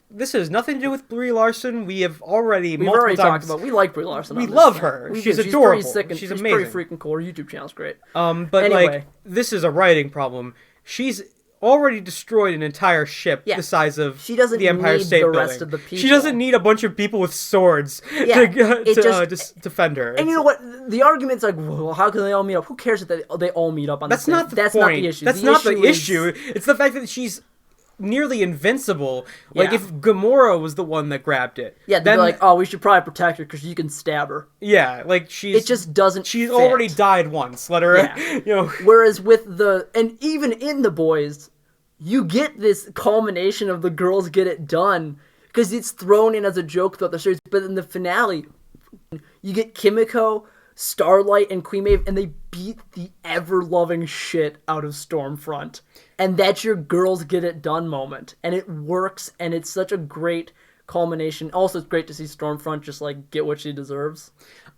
This has nothing to do with Brie Larson. We've already talked about. We like Brie Larson. We love her. She's adorable. She's amazing. Pretty freaking cool. Her YouTube channel's great. But anyway. like this is a writing problem. She's already destroyed an entire ship the size of the Empire State Building. Rest of the people. She doesn't need a bunch of people with swords to defend her. And you know what? The argument's like, well, how can they all meet up? Who cares if they all meet up on the same? That's not the issue. That's not the issue. It's the fact that she's nearly invincible. Like if Gamora was the one that grabbed it. Yeah, then like, oh, we should probably protect her because you can stab her. Yeah, like it just doesn't She's fit. already died once. Let her, you know. Whereas with and even in The Boys, you get this culmination of the Girls Get It Done because it's thrown in as a joke throughout the series. But in the finale, you get Kimiko Starlight and Queen Maeve, and they beat the ever-loving shit out of Stormfront. And that's your girls get it done moment. And it works, and it's such a great culmination. Also, it's great to see Stormfront just, like, get what she deserves.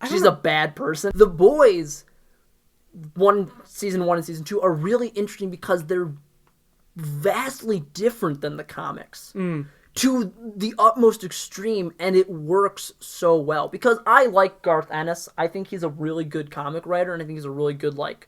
She's a bad person. The boys, season 1 and season 2, are really interesting because they're vastly different than the comics. To the utmost extreme, and it works so well. Because I like Garth Ennis. I think he's a really good comic writer, and I think he's a really good, like,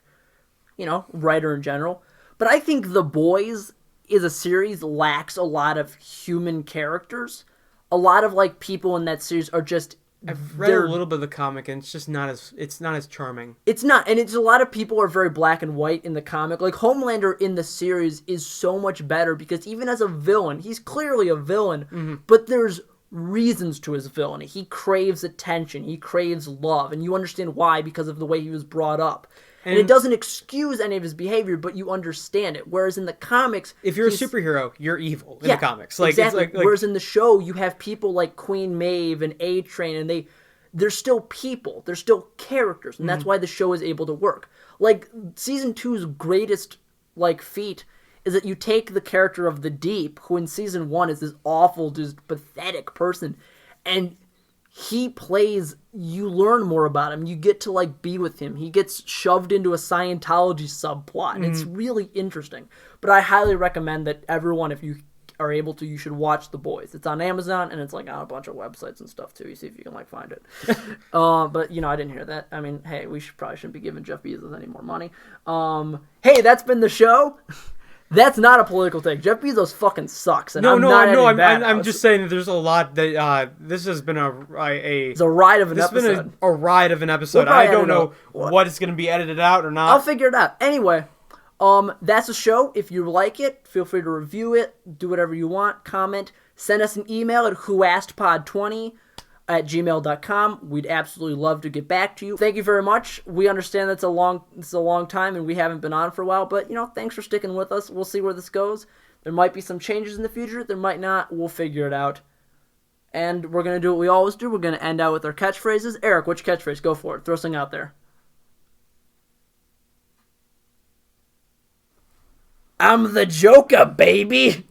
writer in general. But I think The Boys is a series lacks a lot of human characters. A lot of, like, people in that series are just... I've read a little bit of the comic, and it's not as charming. It's not, and it's a lot of people are very black and white in the comic. Like, Homelander in the series is so much better because even as a villain, he's clearly a villain, but there's reasons to his villainy. He craves attention, he craves love, and you understand why because of the way he was brought up. And it doesn't excuse any of his behavior, but you understand it. Whereas in the comics... If you're a superhero, you're evil in the comics. Like, exactly. It's like... Whereas in the show, you have people like Queen Maeve and A-Train, and they're still people. They're still characters, and that's why the show is able to work. Like, Season 2's greatest, like, feat is that you take the character of the Deep, who in Season 1 is this awful, just pathetic person, and... he plays, you learn more about him. You get to, like, be with him. He gets shoved into a Scientology subplot, and it's really interesting. But I highly recommend that everyone, if you are able to, you should watch The Boys. It's on Amazon, and it's, like, on a bunch of websites and stuff, too. You see if you can, like, find it. But, I didn't hear that. I mean, hey, we probably shouldn't be giving Jeff Bezos any more money. Hey, that's been the show. That's not a political take. Jeff Bezos fucking sucks, and I'm just saying that there's a lot that this has been it's a ride of an episode. This has been a ride of an episode. I don't know what is going to be edited out or not. I'll figure it out. Anyway, that's the show. If you like it, feel free to review it, do whatever you want, comment, send us an email at whoaskedpod20@gmail.com. We'd absolutely love to get back to you. Thank you very much. We understand it's a long time and we haven't been on for a while, but thanks for sticking with us. We'll see where this goes. There might be some changes in the future. There might not. We'll figure it out. And we're going to do what we always do. We're going to end out with our catchphrases. Eric, which catchphrase? Go for it. Throw something out there. I'm the Joker, baby!